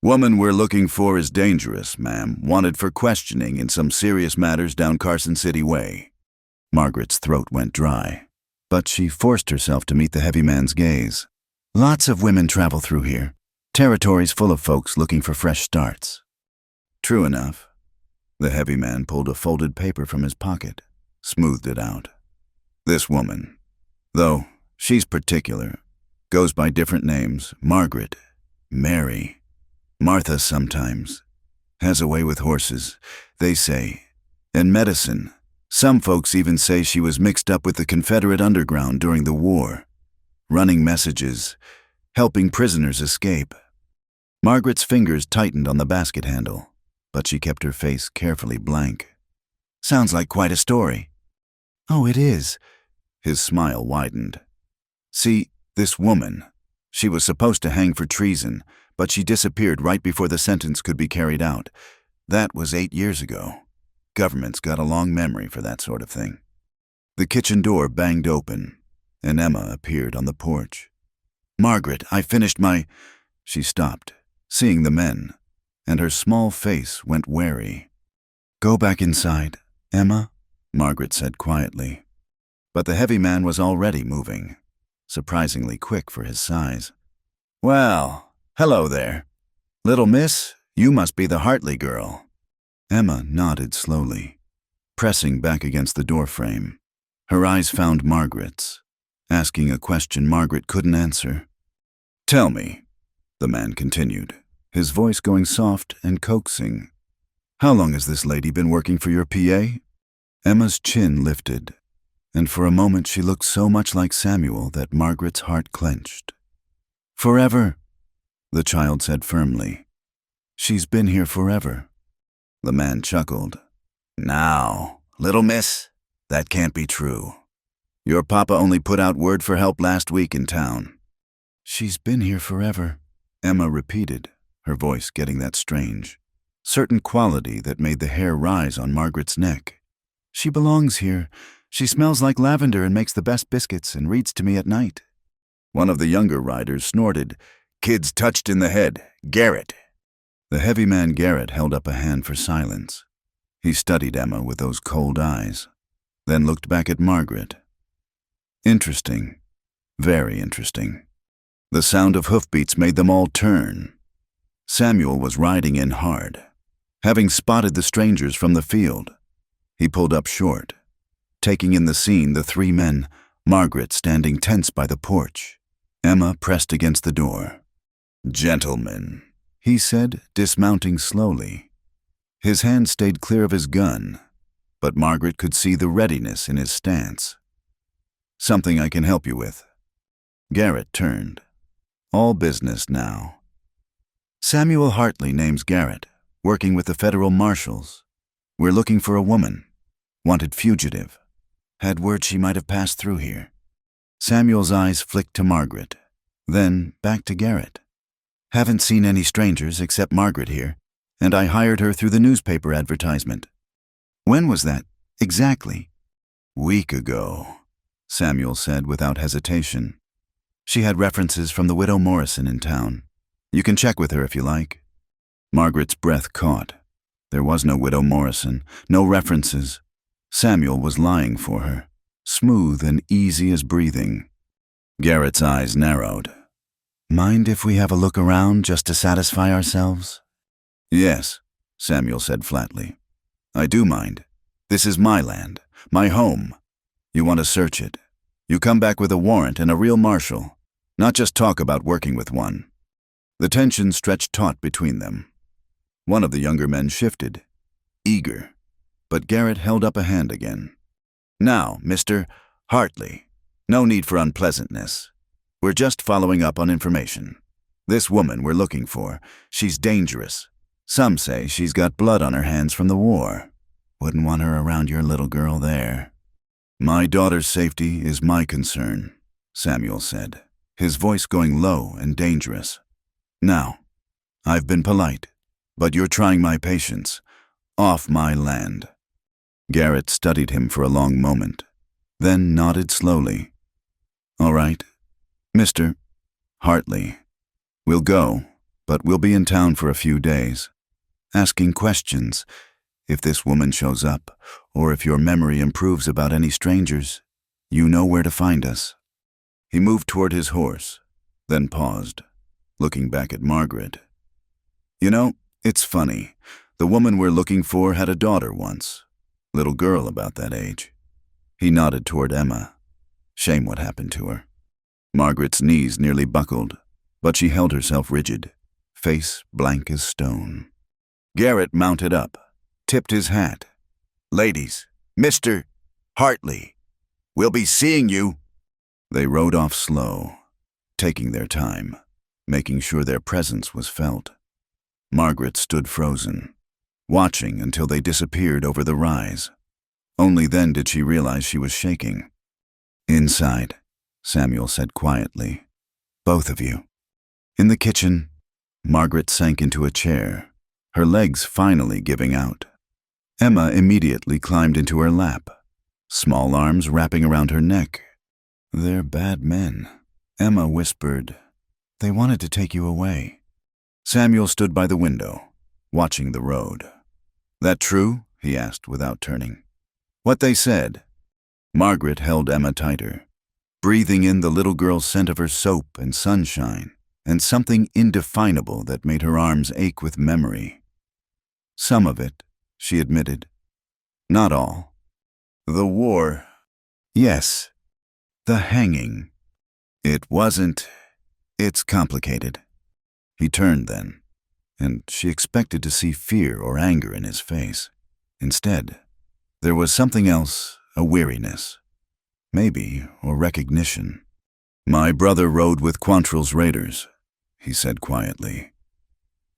A: "Woman we're looking for is dangerous, ma'am, wanted for questioning in some serious matters down Carson City Way." Margaret's throat went dry, but she forced herself to meet the heavy man's gaze. "Lots of women travel through here. Territories full of folks looking for fresh starts." "True enough." The heavy man pulled a folded paper from his pocket, smoothed it out. "This woman, though she's particular, goes by different names: Margaret, Mary, Martha sometimes. Has a way with horses, they say, and medicine. Some folks even say she was mixed up with the Confederate underground during the war, running messages, helping prisoners escape." Margaret's fingers tightened on the basket handle, but she kept her face carefully blank. "Sounds like quite a story." "Oh, it is." His smile widened. "See, this woman, she was supposed to hang for treason, but she disappeared right before the sentence could be carried out. That was 8 years ago. Government's got a long memory for that sort of thing." The kitchen door banged open, and Emma appeared on the porch. "Margaret, I finished my—" She stopped, seeing the men, and her small face went wary. "Go back inside, Emma," Margaret said quietly. But the heavy man was already moving, surprisingly quick for his size. "Well, hello there. Little miss, you must be the Hartley girl." Emma nodded slowly, pressing back against the doorframe. Her eyes found Margaret's, asking a question Margaret couldn't answer. "Tell me," the man continued, his voice going soft and coaxing, "how long has this lady been working for your PA?" Emma's chin lifted, and for a moment she looked so much like Samuel that Margaret's heart clenched. "Forever," the child said firmly. "She's been here forever." The man chuckled. "Now, little miss, that can't be true. Your papa only put out word for help last week in town." "She's been here forever," Emma repeated, her voice getting that strange, certain quality that made the hair rise on Margaret's neck. "She belongs here. She smells like lavender and makes the best biscuits and reads to me at night." One of the younger riders snorted, "Kid's touched in the head. Garrett." The heavy man Garrett held up a hand for silence. He studied Emma with those cold eyes, then looked back at Margaret. Interesting. Very interesting. The sound of hoofbeats made them all turn. Samuel was riding in hard, having spotted the strangers from the field. He pulled up short, taking in the scene the 3 men, Margaret standing tense by the porch, Emma pressed against the door. "Gentlemen," he said, dismounting slowly. His hand stayed clear of his gun, but Margaret could see the readiness in his stance. "Something I can help you with." Garrett turned. All business now. "Samuel Hartley, name's Garrett, working with the federal marshals. We're looking for a woman. Wanted fugitive. Had word she might have passed through here." Samuel's eyes flicked to Margaret, then back to Garrett. "Haven't seen any strangers except Margaret here, and I hired her through the newspaper advertisement." "When was that, exactly?" "Week ago," Samuel said without hesitation. "She had references from the widow Morrison in town. You can check with her if you like." Margaret's breath caught. There was no widow Morrison, no references. Samuel was lying for her, smooth and easy as breathing. Garrett's eyes narrowed. "Mind if we have a look around just to satisfy ourselves?" "Yes," Samuel said flatly. "I do mind. This is my land, my home. You want to search it. You come back with a warrant and a real marshal, not just talk about working with one." The tension stretched taut between them. One of the younger men shifted, eager, but Garrett held up a hand again. "Now, Mr. Hartley, no need for unpleasantness. We're just following up on information. This woman we're looking for, she's dangerous. Some say she's got blood on her hands from the war. Wouldn't want her around your little girl there." "My daughter's safety is my concern," Samuel said, his voice going low and dangerous. "Now, I've been polite, but you're trying my patience. Off my land." Garrett studied him for a long moment, then nodded slowly. "All right, Mr. Hartley, we'll go, but we'll be in town for a few days. Asking questions. If this woman shows up, or if your memory improves about any strangers, you know where to find us." He moved toward his horse, then paused, looking back at Margaret. "You know, it's funny. The woman we're looking for had a daughter once. Little girl about that age." He nodded toward Emma. Shame what happened to her. Margaret's knees nearly buckled, but she held herself rigid, face blank as stone. Garrett mounted up, tipped his hat. "Ladies, Mr. Hartley, we'll be seeing you." They rode off slow, taking their time, making sure their presence was felt. Margaret stood frozen, watching until they disappeared over the rise. Only then did she realize she was shaking. "Inside," Samuel said quietly. "Both of you." In the kitchen, Margaret sank into a chair, her legs finally giving out. Emma immediately climbed into her lap, small arms wrapping around her neck. "They're bad men," Emma whispered. "They wanted to take you away." Samuel stood by the window, watching the road. "That true?" he asked without turning. "What they said?" Margaret held Emma tighter, breathing in the little girl's scent of her soap and sunshine, and something indefinable that made her arms ache with memory. "Some of it," she admitted. "Not all." "The war." "Yes. The hanging." "It wasn't. It's complicated." He turned then, and she expected to see fear or anger in his face. Instead, there was something else, a weariness. Maybe, or recognition. "My brother rode with Quantrill's raiders," he said quietly.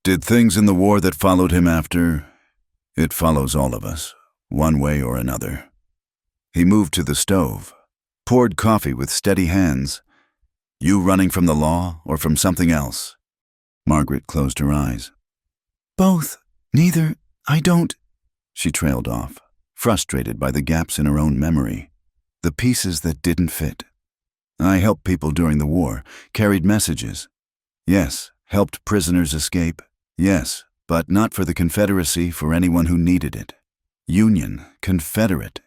A: "Did things in the war that followed him after. It follows all of us, one way or another." He moved to the stove, poured coffee with steady hands. "You running from the law or from something else?" Margaret closed her eyes. "Both. Neither. I don't." She trailed off, frustrated by the gaps in her own memory, the pieces that didn't fit. "I helped people during the war, carried messages. Yes, helped prisoners escape. Yes, but not for the Confederacy, for anyone who needed it. Union, Confederate.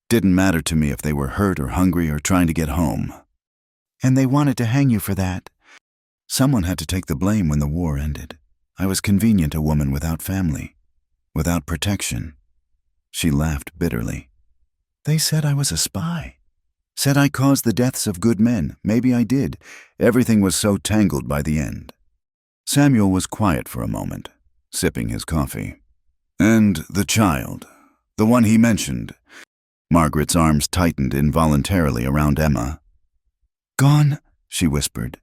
A: Didn't matter to me if they were hurt or hungry or trying to get home." "And they wanted to hang you for that." "Someone had to take the blame when the war ended. I was convenient a woman without family, without protection." She laughed bitterly. "They said I was a spy. Said I caused the deaths of good men. Maybe I did. Everything was so tangled by the end." Samuel was quiet for a moment, sipping his coffee. "And the child, the one he mentioned." Margaret's arms tightened involuntarily around Emma. "Gone," she whispered.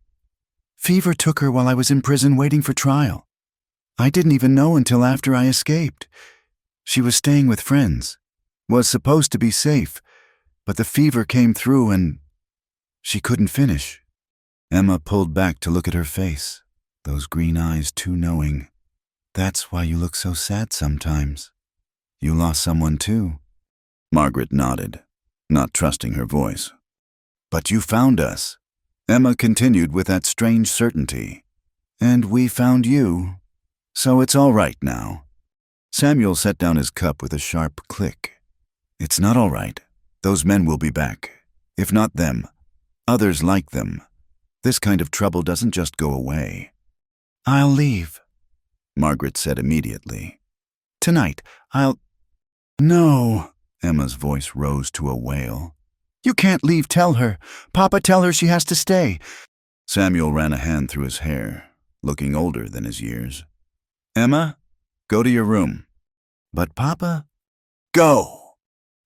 A: "Fever took her while I was in prison waiting for trial. I didn't even know until after I escaped. She was staying with friends, was supposed to be safe, but the fever came through and she couldn't finish." Emma pulled back to look at her face, those green eyes too knowing. "That's why you look so sad sometimes. You lost someone too." Margaret nodded, not trusting her voice. "But you found us," Emma continued with that strange certainty. "And we found you. So it's all right now." Samuel set down his cup with a sharp click. "It's not all right. Those men will be back. If not them, others like them. This kind of trouble doesn't just go away." "I'll leave," Margaret said immediately. "Tonight, I'll—" "No," Emma's voice rose to a wail. "You can't leave, tell her. Papa, tell her she has to stay." Samuel ran a hand through his hair, looking older than his years. "Emma, go to your room." "But Papa—" "Go!"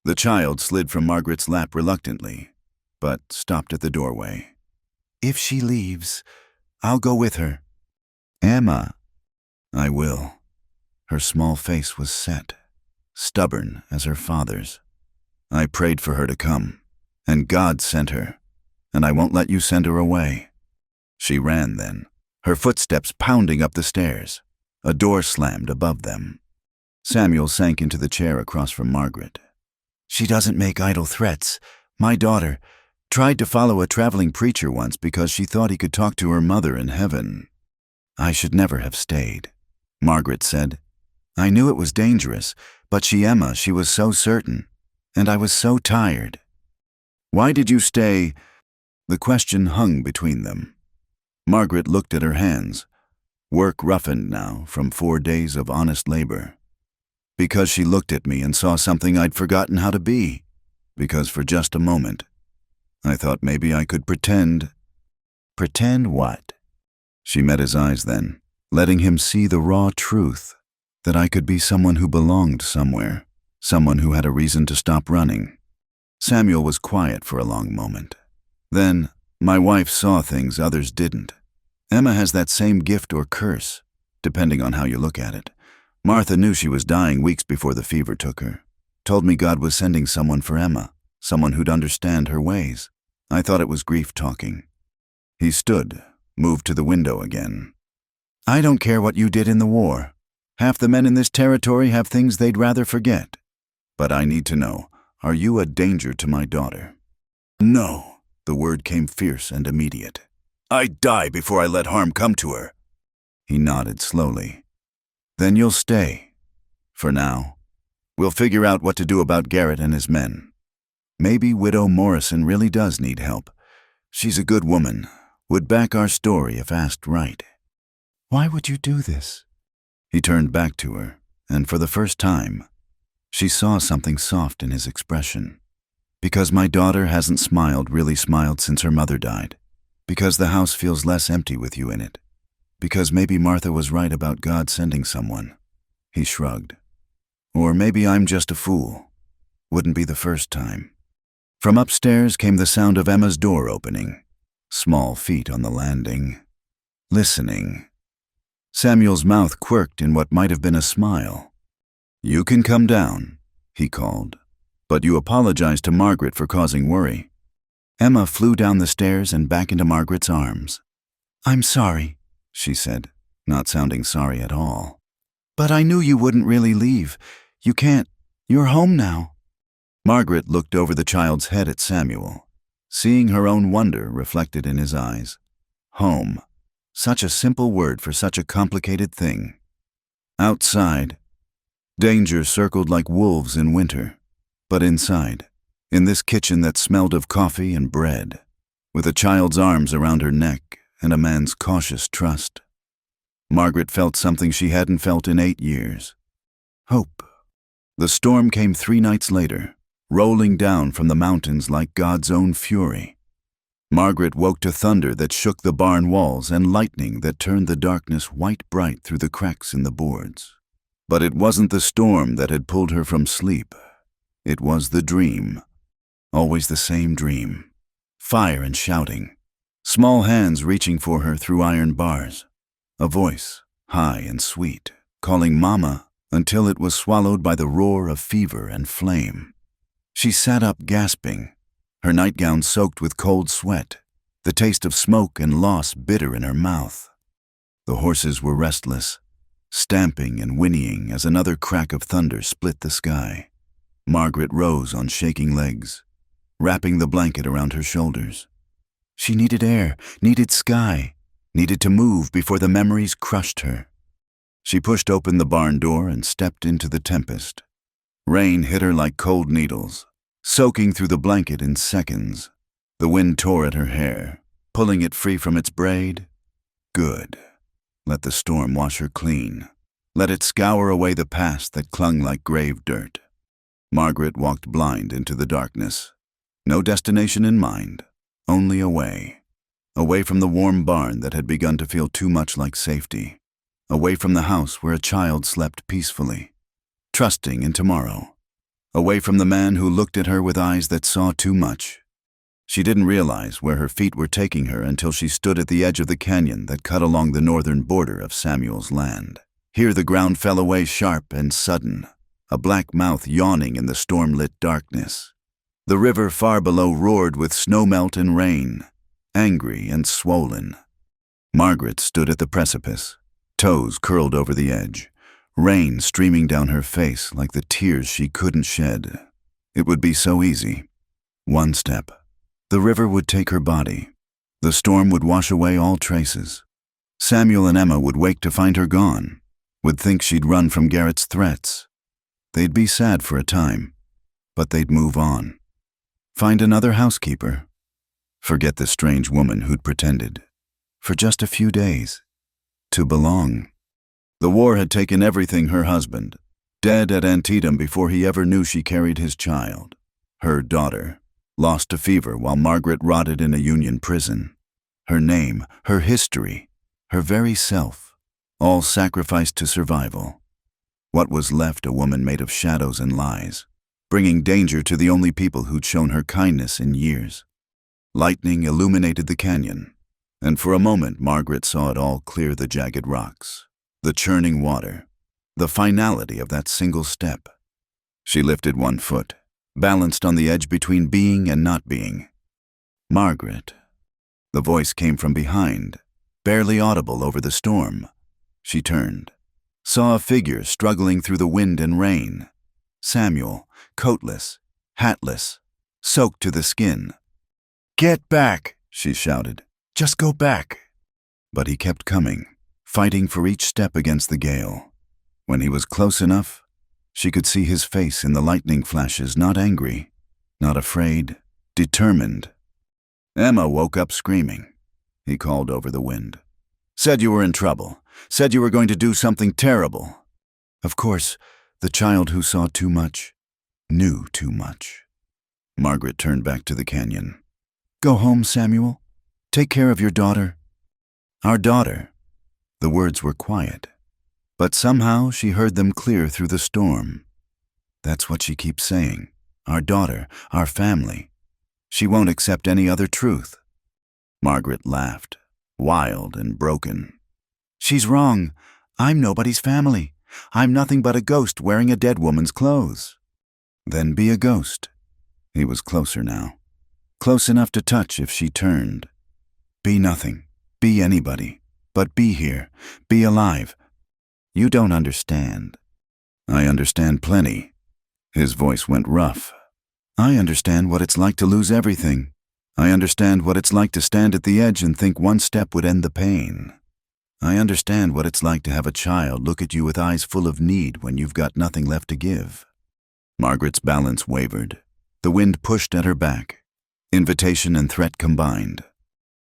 A: The child slid from Margaret's lap reluctantly, but stopped at the doorway. "If she leaves, I'll go with her." "Emma." "I will." Her small face was set, stubborn as her father's. "I prayed for her to come, and God sent her, and I won't let you send her away." She ran then, her footsteps pounding up the stairs. A door slammed above them. Samuel sank into the chair across from Margaret. "She doesn't make idle threats. My daughter. Tried to follow a traveling preacher once because she thought he could talk to her mother in heaven. I should never have stayed, Margaret said. I knew it was dangerous, but Emma, she was so certain. And I was so tired. Why did you stay? The question hung between them. Margaret looked at her hands, work roughened now from 4 days of honest labor. Because she looked at me and saw something I'd forgotten how to be. Because for just a moment, I thought maybe I could pretend. Pretend what? She met his eyes then, letting him see the raw truth, that I could be someone who belonged somewhere, someone who had a reason to stop running. Samuel was quiet for a long moment. Then, my wife saw things others didn't. Emma has that same gift or curse, depending on how you look at it. Martha knew she was dying weeks before the fever took her. Told me God was sending someone for Emma, someone who'd understand her ways. I thought it was grief talking. He stood, moved to the window again. I don't care what you did in the war. Half the men in this territory have things they'd rather forget. But I need to know, are you a danger to my daughter? No, the word came fierce and immediate. I'd die before I let harm come to her. He nodded slowly. Then you'll stay. For now. We'll figure out what to do about Garrett and his men. Maybe Widow Morrison really does need help. She's a good woman, would back our story if asked right. Why would you do this? He turned back to her, and for the first time, she saw something soft in his expression. Because my daughter hasn't really smiled since her mother died. Because the house feels less empty with you in it. Because maybe Martha was right about God sending someone. He shrugged. Or maybe I'm just a fool. Wouldn't be the first time. From upstairs came the sound of Emma's door opening. Small feet on the landing. Listening. Samuel's mouth quirked in what might have been a smile. You can come down, he called. But you apologize to Margaret for causing worry. Emma flew down the stairs and back into Margaret's arms. I'm sorry, she said, not sounding sorry at all. But I knew you wouldn't really leave. You can't. You're home now. Margaret looked over the child's head at Samuel, seeing her own wonder reflected in his eyes. Home. Such a simple word for such a complicated thing. Outside, danger circled like wolves in winter. But inside, in this kitchen that smelled of coffee and bread, with a child's arms around her neck and a man's cautious trust, Margaret felt something she hadn't felt in 8 years. Hope. The storm came 3 nights later, rolling down from the mountains like God's own fury. Margaret woke to thunder that shook the barn walls and lightning that turned the darkness white bright through the cracks in the boards. But it wasn't the storm that had pulled her from sleep. It was the dream. Always the same dream. Fire and shouting. Small hands reaching for her through iron bars. A voice, high and sweet, calling Mama until it was swallowed by the roar of fever and flame. She sat up gasping, her nightgown soaked with cold sweat, the taste of smoke and loss bitter in her mouth. The horses were restless, stamping and whinnying as another crack of thunder split the sky. Margaret rose on shaking legs, wrapping the blanket around her shoulders. She needed air, needed sky, needed to move before the memories crushed her. She pushed open the barn door and stepped into the tempest. Rain hit her like cold needles, soaking through the blanket in seconds. The wind tore at her hair, pulling it free from its braid. Good. Let the storm wash her clean. Let it scour away the past that clung like grave dirt. Margaret walked blind into the darkness. No destination in mind, only away. Away from the warm barn that had begun to feel too much like safety. Away from the house where a child slept peacefully, trusting in tomorrow. Away from the man who looked at her with eyes that saw too much. She didn't realize where her feet were taking her until she stood at the edge of the canyon that cut along the northern border of Samuel's land. Here the ground fell away sharp and sudden, a black mouth yawning in the storm-lit darkness. The river far below roared with snowmelt and rain, angry and swollen. Margaret stood at the precipice, toes curled over the edge, rain streaming down her face like the tears she couldn't shed. It would be so easy. One step, The river would take her body. The storm would wash away all traces. Samuel and Emma would wake to find her gone, would think she'd run from Garrett's threats. They'd be sad for a time, but they'd move on. Find another housekeeper. Forget the strange woman who'd pretended, for just a few days, to belong. The war had taken everything her husband, dead at Antietam before he ever knew she carried his child, her daughter, lost to fever while Margaret rotted in a Union prison. Her name, her history, her very self, all sacrificed to survival. What was left a woman made of shadows and lies, bringing danger to the only people who'd shown her kindness in years. Lightning illuminated the canyon, and for a moment Margaret saw it all clear: the jagged rocks, the churning water, the finality of that single step. She lifted one foot, balanced on the edge between being and not being. Margaret. The voice came from behind, barely audible over the storm. She turned, saw a figure struggling through the wind and rain. Samuel, coatless, hatless, soaked to the skin. "Get back," she shouted. "Just go back." But he kept coming, fighting for each step against the gale. When he was close enough, she could see his face in the lightning flashes, not angry, not afraid, determined. Emma woke up screaming. He called over the wind. "Said you were in trouble. Said you were going to do something terrible." Of course, the child who saw too much knew too much. Margaret turned back to the canyon. "Go home, Samuel. Take care of your daughter." "Our daughter." The words were quiet, but somehow she heard them clear through the storm. That's what she keeps saying. Our daughter, our family. She won't accept any other truth. Margaret laughed, wild and broken. "She's wrong. I'm nobody's family. I'm nothing but a ghost wearing a dead woman's clothes." "Then be a ghost." He was closer now, close enough to touch if she turned. "Be nothing. Be anybody. But be here. Be alive. You don't understand." "I understand plenty." His voice went rough. "I understand what it's like to lose everything. I understand what it's like to stand at the edge and think one step would end the pain. I understand what it's like to have a child look at you with eyes full of need when you've got nothing left to give." Margaret's balance wavered. The wind pushed at her back. Invitation and threat combined.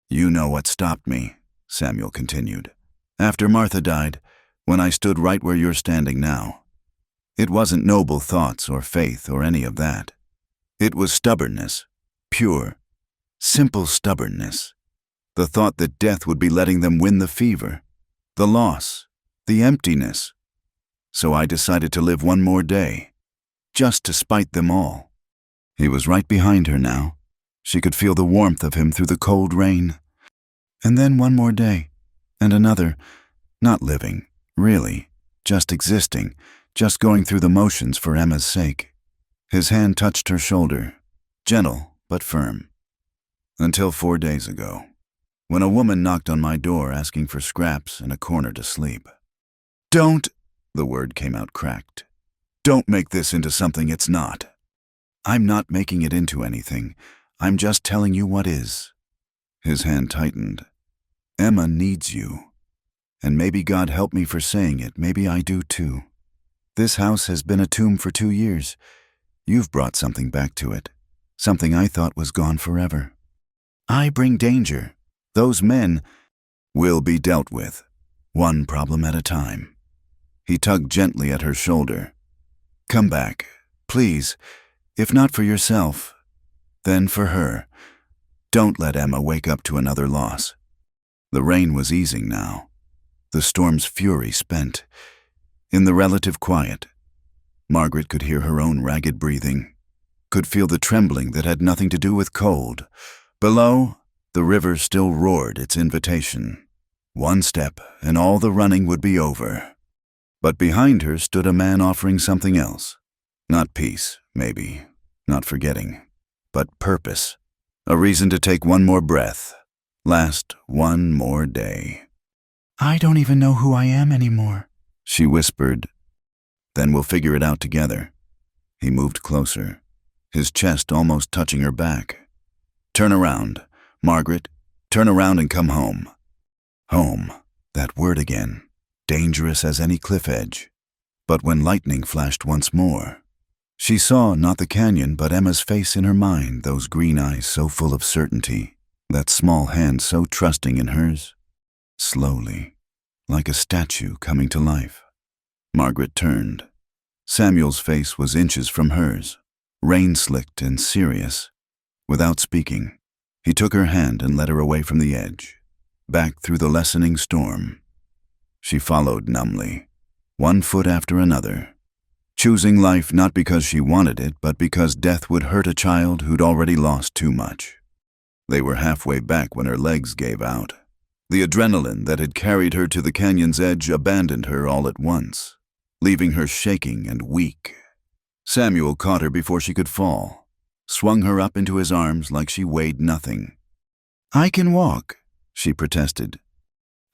A: "You know what stopped me," Samuel continued. "After Martha died, when I stood right where you're standing now. It wasn't noble thoughts or faith or any of that. It was stubbornness, pure, simple stubbornness. The thought that death would be letting them win the fever, the loss, the emptiness. So I decided to live one more day, just to spite them all." He was right behind her now. She could feel the warmth of him through the cold rain. "And then one more day, and another, not living, really, just existing, just going through the motions for Emma's sake." His hand touched her shoulder, gentle but firm. "Until 4 days ago, when a woman knocked on my door asking for scraps and a corner to sleep." "Don't," the word came out cracked. "Don't make this into something it's not." "I'm not making it into anything. I'm just telling you what is." His hand tightened. "Emma needs you. And maybe God help me for saying it, maybe I do too. This house has been a tomb for 2 years. You've brought something back to it, something I thought was gone forever. I bring danger. Those men will be dealt with, one problem at a time." He tugged gently at her shoulder. "Come back, please. If not for yourself, then for her. Don't let Emma wake up to another loss." The rain was easing now, the storm's fury spent. In the relative quiet, Margaret could hear her own ragged breathing, could feel the trembling that had nothing to do with cold. Below, the river still roared its invitation. One step, and all the running would be over. But behind her stood a man offering something else. Not peace, maybe, not forgetting, but purpose. A reason to take one more breath, last one more day. "I don't even know who I am anymore," she whispered. "Then we'll figure it out together." He moved closer, his chest almost touching her back. Turn around. Margaret, turn around and come home. Home. That word again. Dangerous as any cliff edge. But when lightning flashed once more, she saw not the canyon but Emma's face in her mind, those green eyes so full of certainty, that small hand so trusting in hers. Slowly, like a statue coming to life, Margaret turned. Samuel's face was inches from hers, rain-slicked and serious. Without speaking, he took her hand and led her away from the edge, back through the lessening storm. She followed numbly, one foot after another, choosing life not because she wanted it, but because death would hurt a child who'd already lost too much. They were halfway back when her legs gave out. The adrenaline that had carried her to the canyon's edge abandoned her all at once, leaving her shaking and weak. Samuel caught her before she could fall, swung her up into his arms like she weighed nothing. "I can walk," she protested.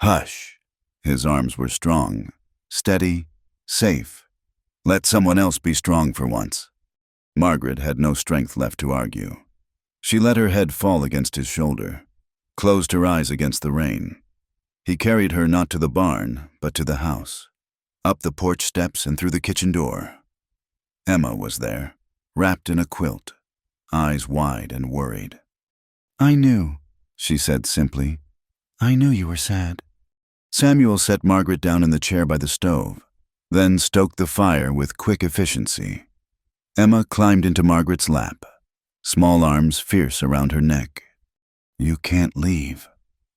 A: "Hush." His arms were strong, steady, safe. Let someone else be strong for once. Margaret had no strength left to argue. She let her head fall against his shoulder, closed her eyes against the rain. He carried her not to the barn, but to the house, up the porch steps and through the kitchen door. Emma was there, wrapped in a quilt, eyes wide and worried. "I knew," she said simply. "I knew you were sad." Samuel set Margaret down in the chair by the stove, then stoked the fire with quick efficiency. Emma climbed into Margaret's lap, small arms fierce around her neck. "You can't leave,"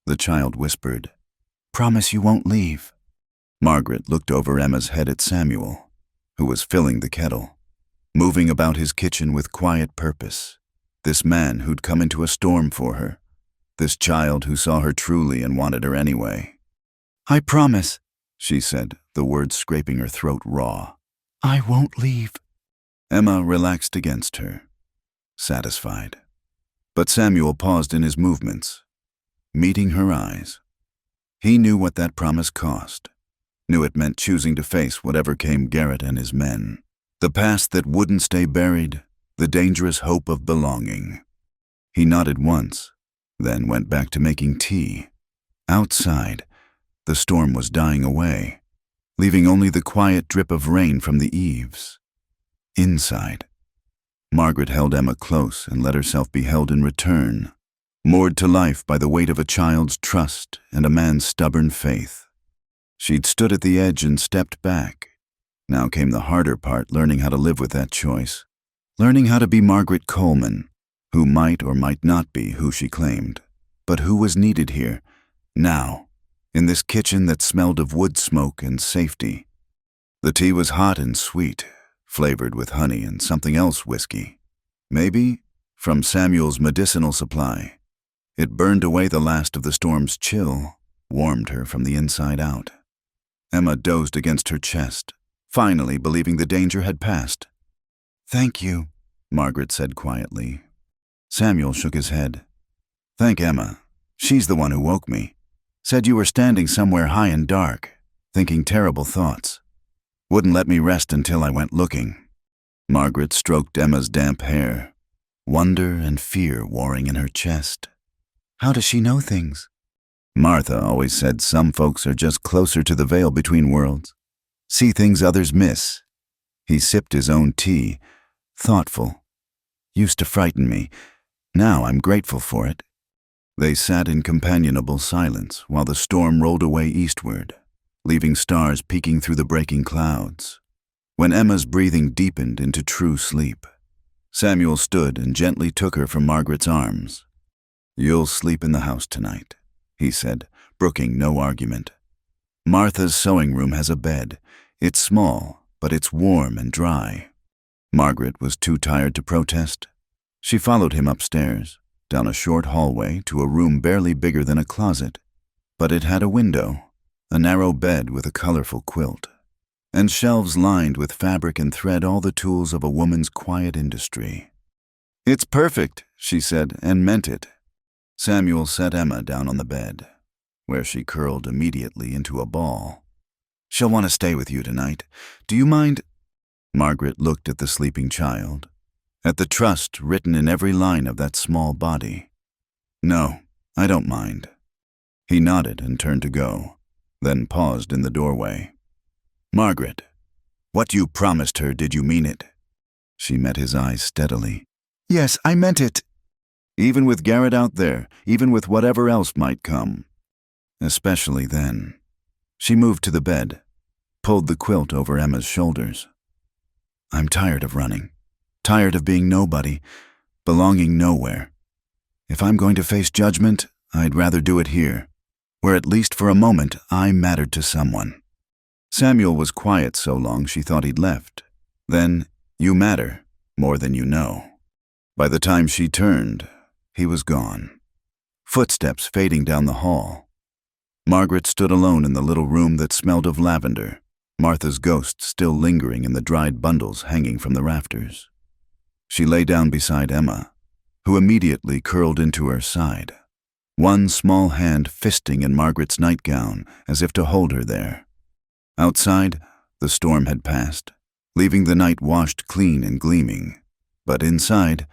A: the child whispered. "Promise you won't leave." Margaret looked over Emma's head at Samuel, who was filling the kettle, moving about his kitchen with quiet purpose. This man who'd come into a storm for her, this child who saw her truly and wanted her anyway. "I promise," she said, the words scraping her throat raw. "I won't leave." Emma relaxed against her, satisfied. But Samuel paused in his movements, meeting her eyes. He knew what that promise cost, knew it meant choosing to face whatever came Garrett and his men. The past that wouldn't stay buried, the dangerous hope of belonging. He nodded once, then went back to making tea. Outside, the storm was dying away, leaving only the quiet drip of rain from the eaves. Inside, Margaret held Emma close and let herself be held in return, moored to life by the weight of a child's trust and a man's stubborn faith. She'd stood at the edge and stepped back. Now came the harder part, learning how to live with that choice, learning how to be Margaret Coleman, who might or might not be who she claimed, but who was needed here, now, in this kitchen that smelled of wood smoke and safety. The tea was hot and sweet, flavored with honey and something else whiskey. Maybe from Samuel's medicinal supply. It burned away the last of the storm's chill, warmed her from the inside out. Emma dozed against her chest, finally believing the danger had passed. "Thank you," Margaret said quietly. Samuel shook his head. "Thank Emma. She's the one who woke me. Said you were standing somewhere high and dark, thinking terrible thoughts. Wouldn't let me rest until I went looking." Margaret stroked Emma's damp hair, wonder and fear warring in her chest. "How does she know things?" "Martha always said some folks are just closer to the veil between worlds. See things others miss." He sipped his own tea, thoughtful. "Used to frighten me. Now I'm grateful for it." They sat in companionable silence while the storm rolled away eastward, leaving stars peeking through the breaking clouds. When Emma's breathing deepened into true sleep, Samuel stood and gently took her from Margaret's arms. "You'll sleep in the house tonight," he said, brooking no argument. "Martha's sewing room has a bed. It's small, but it's warm and dry." Margaret was too tired to protest. She followed him upstairs, down a short hallway to a room barely bigger than a closet. But it had a window, a narrow bed with a colorful quilt, and shelves lined with fabric and thread, all the tools of a woman's quiet industry. "It's perfect," she said, and meant it. Samuel set Emma down on the bed, where she curled immediately into a ball. "She'll want to stay with you tonight. Do you mind?" Margaret looked at the sleeping child, at the trust written in every line of that small body. No, I don't mind. He nodded and turned to go, then paused in the doorway. Margaret, what you promised her, did you mean it? She met his eyes steadily. Yes, I meant it. Even with Garrett out there, even with whatever else might come. Especially then. She moved to the bed, pulled the quilt over Emma's shoulders. I'm tired of running, tired of being nobody, belonging nowhere. If I'm going to face judgment, I'd rather do it here, where at least for a moment I mattered to someone. Samuel was quiet so long she thought he'd left. Then, you matter, more than you know. By the time she turned, he was gone. Footsteps fading down the hall. Margaret stood alone in the little room that smelled of lavender, Martha's ghost still lingering in the dried bundles hanging from the rafters. She lay down beside Emma, who immediately curled into her side, one small hand fisting in Margaret's nightgown as if to hold her there. Outside, the storm had passed, leaving the night washed clean and gleaming. But inside,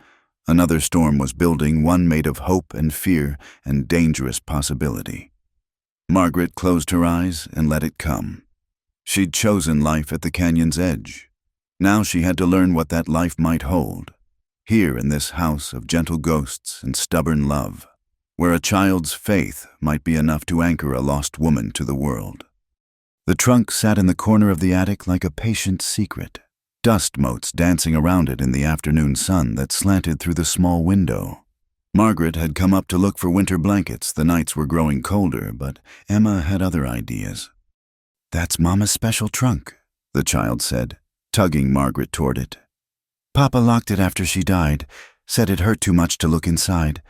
A: another storm was building, one made of hope and fear and dangerous possibility. Margaret closed her eyes and let it come. She'd chosen life at the canyon's edge. Now she had to learn what that life might hold, here in this house of gentle ghosts and stubborn love, where a child's faith might be enough to anchor a lost woman to the world. The trunk sat in the corner of the attic like a patient secret, dust motes dancing around it in the afternoon sun that slanted through the small window. Margaret had come up to look for winter blankets. The nights were growing colder, but Emma had other ideas. That's Mama's special trunk, the child said, tugging Margaret toward it. Papa locked it after she died, said it hurt too much to look inside.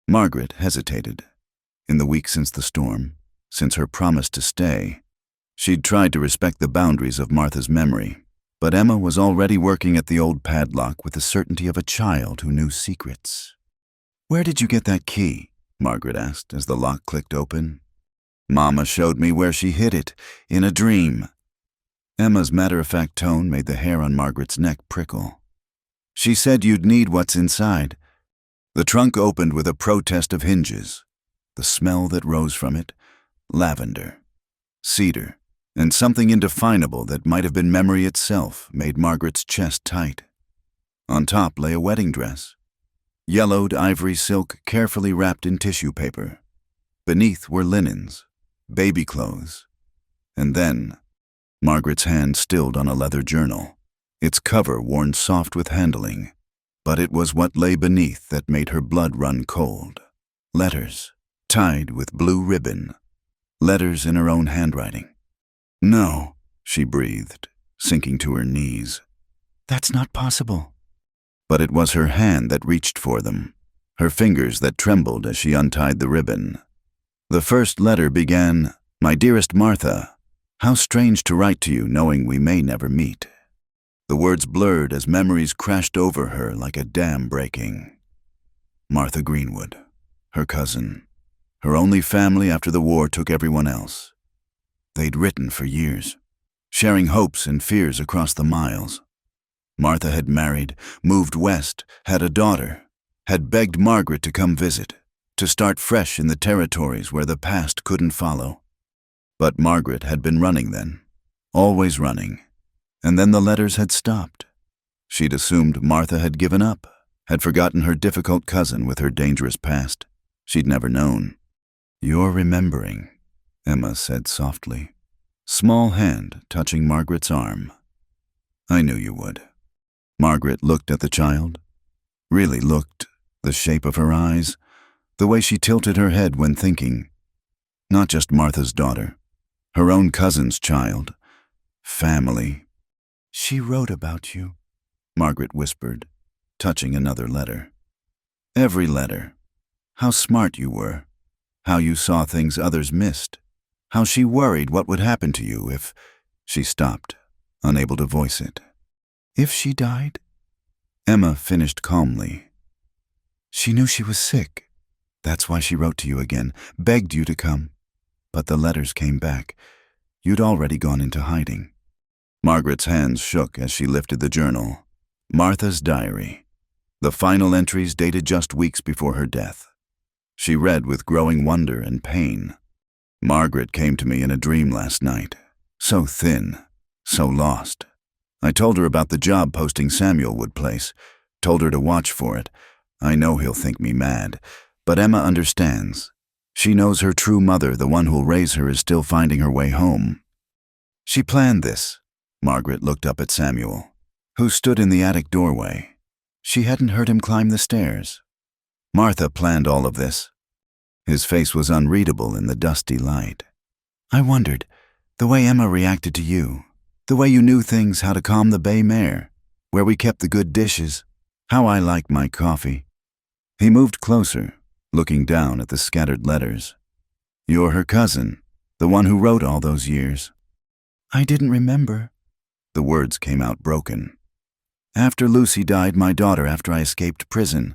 A: Margaret hesitated. In the week since the storm, since her promise to stay, she'd tried to respect the boundaries of Martha's memory, but Emma was already working at the old padlock with the certainty of a child who knew secrets. Where did you get that key? Margaret asked as the lock clicked open. Mama showed me where she hid it, in a dream. Emma's matter-of-fact tone made the hair on Margaret's neck prickle. She said you'd need what's inside. The trunk opened with a protest of hinges. The smell that rose from it, lavender, cedar, and something indefinable that might have been memory itself made Margaret's chest tight. On top lay a wedding dress, yellowed ivory silk carefully wrapped in tissue paper. Beneath were linens, baby clothes. And then, Margaret's hand stilled on a leather journal, its cover worn soft with handling. But it was what lay beneath that made her blood run cold. Letters, tied with blue ribbon. Letters in her own handwriting. No, she breathed, sinking to her knees. That's not possible. But it was her hand that reached for them, her fingers that trembled as she untied the ribbon. The first letter began, "My dearest Martha, how strange to write to you knowing we may never meet." The words blurred as memories crashed over her like a dam breaking. Martha Greenwood, her cousin, her only family after the war took everyone else. They'd written for years, sharing hopes and fears across the miles. Martha had married, moved west, had a daughter, had begged Margaret to come visit, to start fresh in the territories where the past couldn't follow. But Margaret had been running then, always running. And then the letters had stopped. She'd assumed Martha had given up, had forgotten her difficult cousin with her dangerous past. She'd never known. You're remembering, Emma said softly, small hand touching Margaret's arm. I knew you would. Margaret looked at the child, really looked, the shape of her eyes, the way she tilted her head when thinking. Not just Martha's daughter, her own cousin's child, family. She wrote about you, Margaret whispered, touching another letter. Every letter. How smart you were. How you saw things others missed. How she worried what would happen to you if... She stopped, unable to voice it. If she died? Emma finished calmly. She knew she was sick. That's why she wrote to you again, begged you to come. But the letters came back. You'd already gone into hiding. Margaret's hands shook as she lifted the journal. Martha's diary. The final entries dated just weeks before her death. She read with growing wonder and pain. Margaret came to me in a dream last night, so thin, so lost. I told her about the job posting Samuel would place, told her to watch for it. I know he'll think me mad, but Emma understands. She knows her true mother, the one who'll raise her, is still finding her way home. She planned this. Margaret looked up at Samuel, who stood in the attic doorway. She hadn't heard him climb the stairs. Martha planned all of this. His face was unreadable in the dusty light. I wondered, the way Emma reacted to you, the way you knew things, how to calm the bay mare, where we kept the good dishes, how I like my coffee. He moved closer, looking down at the scattered letters. You're her cousin, the one who wrote all those years. I didn't remember. The words came out broken. After Lucy died, my daughter, after I escaped prison,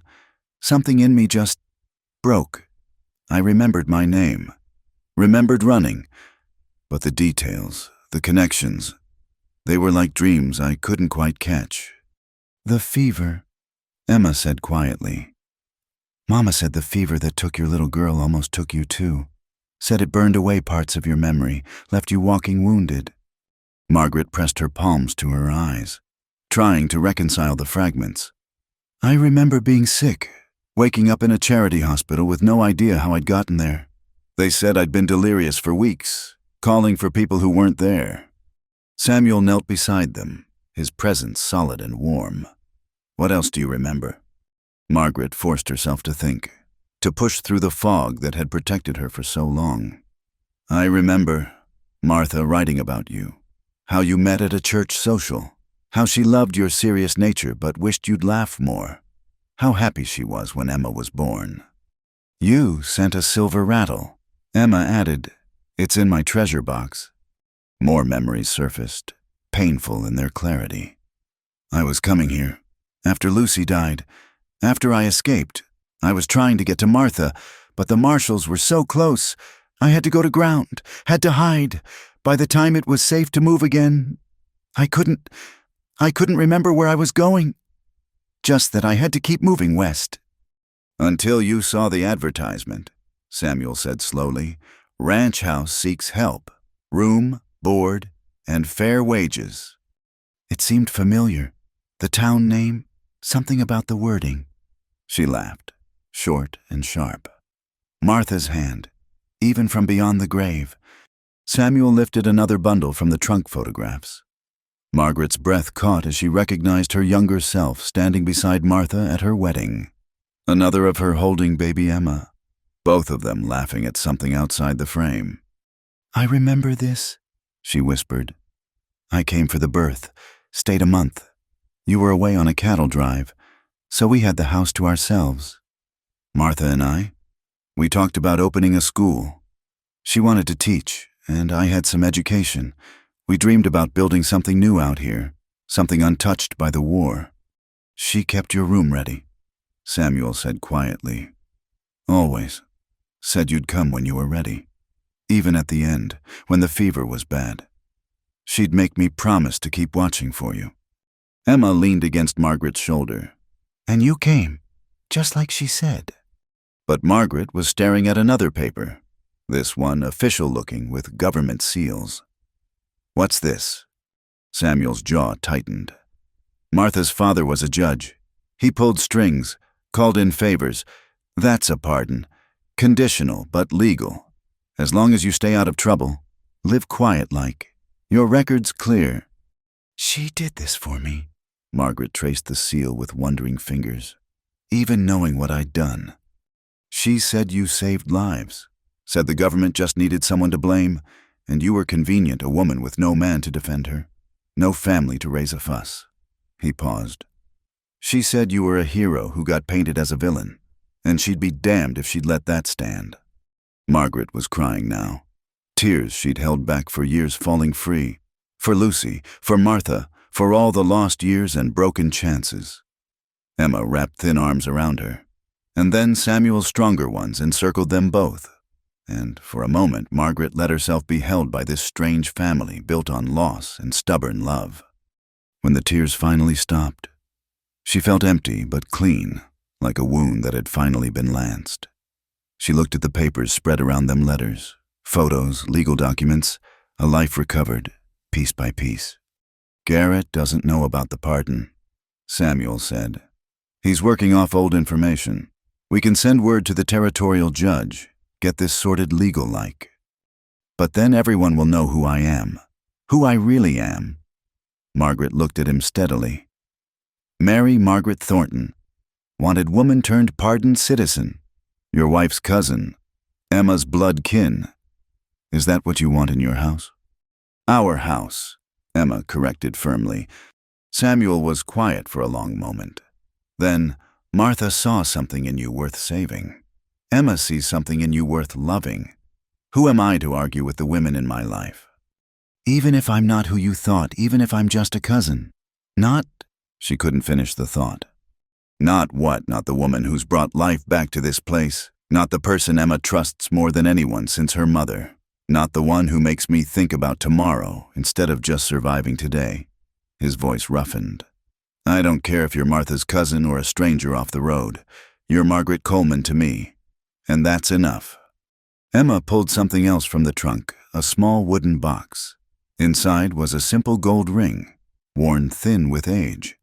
A: something in me just broke. I remembered my name, remembered running, but the details, the connections, they were like dreams I couldn't quite catch. The fever, Emma said quietly. Mama said the fever that took your little girl almost took you too. Said it burned away parts of your memory, left you walking wounded. Margaret pressed her palms to her eyes, trying to reconcile the fragments. I remember being sick, waking up in a charity hospital with no idea how I'd gotten there. They said I'd been delirious for weeks, calling for people who weren't there. Samuel knelt beside them, his presence solid and warm. What else do you remember? Margaret forced herself to think, to push through the fog that had protected her for so long. I remember Martha writing about you, how you met at a church social, how she loved your serious nature but wished you'd laugh more, how happy she was when Emma was born. You sent a silver rattle. Emma added, it's in my treasure box. More memories surfaced, painful in their clarity. I was coming here. After Lucy died, after I escaped, I was trying to get to Martha, but the marshals were so close. I had to go to ground, had to hide. By the time it was safe to move again, I couldn't remember where I was going. Just that I had to keep moving west. Until you saw the advertisement, Samuel said slowly. Ranch house seeks help, room, board, and fair wages. It seemed familiar. The town name, something about the wording. She laughed, short and sharp. Martha's hand, even from beyond the grave. Samuel lifted another bundle from the trunk photographs. Margaret's breath caught as she recognized her younger self standing beside Martha at her wedding. Another of her holding baby Emma, both of them laughing at something outside the frame. I remember this, she whispered. I came for the birth, stayed a month. You were away on a cattle drive, so we had the house to ourselves. Martha and I, we talked about opening a school. She wanted to teach, and I had some education. We dreamed about building something new out here, something untouched by the war. She kept your room ready, Samuel said quietly. Always. Said you'd come when you were ready. Even at the end, when the fever was bad. She'd make me promise to keep watching for you. Emma leaned against Margaret's shoulder. And you came, just like she said. But Margaret was staring at another paper, this one official-looking with government seals. What's this? Samuel's jaw tightened. Martha's father was a judge. He pulled strings, called in favors. That's a pardon. Conditional, but legal. As long as you stay out of trouble, live quiet-like. Your record's clear. She did this for me. Margaret traced the seal with wondering fingers, even knowing what I'd done. She said you saved lives, said the government just needed someone to blame, and you were convenient, a woman with no man to defend her, no family to raise a fuss. He paused. She said you were a hero who got painted as a villain, and she'd be damned if she'd let that stand. Margaret was crying now. Tears she'd held back for years falling free. For Lucy, for Martha, for all the lost years and broken chances. Emma wrapped thin arms around her, and then Samuel's stronger ones encircled them both. And for a moment, Margaret let herself be held by this strange family built on loss and stubborn love. When the tears finally stopped, she felt empty but clean, like a wound that had finally been lanced. She looked at the papers spread around them, letters, photos, legal documents, a life recovered, piece by piece. Garrett doesn't know about the pardon, Samuel said. He's working off old information. We can send word to the territorial judge, get this sorted legal-like. But then everyone will know who I am, who I really am. Margaret looked at him steadily. Mary Margaret Thornton, wanted woman turned pardoned citizen, your wife's cousin, Emma's blood kin. Is that what you want in your house? Our house, Emma corrected firmly. Samuel was quiet for a long moment. Then, Martha saw something in you worth saving. Emma sees something in you worth loving. Who am I to argue with the women in my life? Even if I'm not who you thought, even if I'm just a cousin. Not, she couldn't finish the thought. Not what? Not the woman who's brought life back to this place. Not the person Emma trusts more than anyone since her mother. Not the one who makes me think about tomorrow instead of just surviving today. His voice roughened. I don't care if you're Martha's cousin or a stranger off the road. You're Margaret Coleman to me. And that's enough. Emma pulled something else from the trunk, a small wooden box. Inside was a simple gold ring, worn thin with age.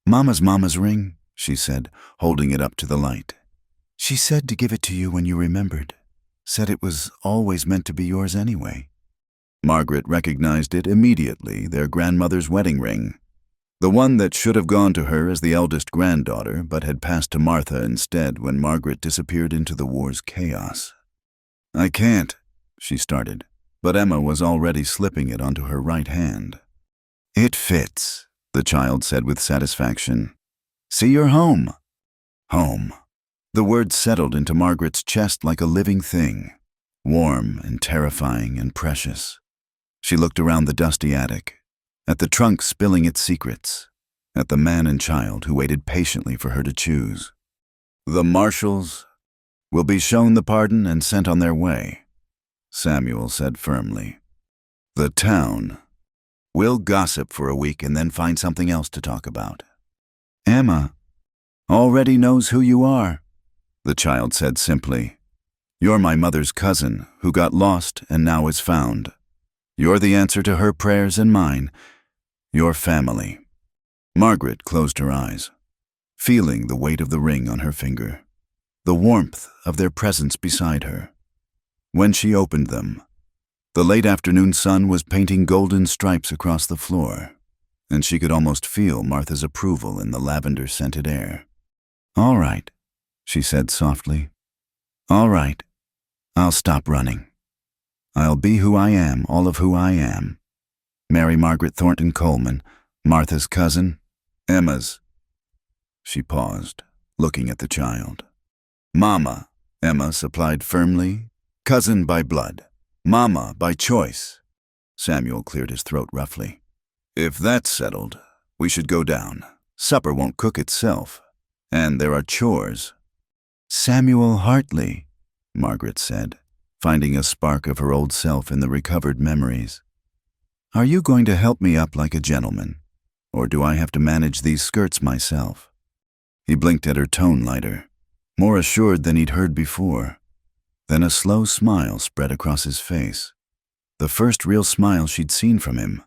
A: Mama's ring, she said, holding it up to the light. She said to give it to you when you remembered. Said it was always meant to be yours anyway. Margaret recognized it immediately, their grandmother's wedding ring. The one that should have gone to her as the eldest granddaughter, but had passed to Martha instead when Margaret disappeared into the war's chaos. I can't, she started, but Emma was already slipping it onto her right hand. It fits, the child said with satisfaction. See, you're home. Home. The word settled into Margaret's chest like a living thing, warm and terrifying and precious. She looked around the dusty attic, at the trunk spilling its secrets, at the man and child who waited patiently for her to choose. The marshals will be shown the pardon and sent on their way, Samuel said firmly. The town will gossip for a week and then find something else to talk about. Emma already knows who you are, the child said simply. You're my mother's cousin who got lost and now is found. You're the answer to her prayers and mine. Your family. Margaret closed her eyes, feeling the weight of the ring on her finger, the warmth of their presence beside her. When she opened them, the late afternoon sun was painting golden stripes across the floor, and she could almost feel Martha's approval in the lavender-scented air. All right, she said softly. All right, I'll stop running. I'll be who I am, all of who I am. Mary Margaret Thornton Coleman, Martha's cousin, Emma's. She paused, looking at the child. Mama, Emma supplied firmly. Cousin by blood. Mama by choice. Samuel cleared his throat roughly. If that's settled, we should go down. Supper won't cook itself. And there are chores. Samuel Hartley, Margaret said, finding a spark of her old self in the recovered memories. Are you going to help me up like a gentleman, or do I have to manage these skirts myself? He blinked at her tone lighter, more assured than he'd heard before. Then a slow smile spread across his face, the first real smile she'd seen from him.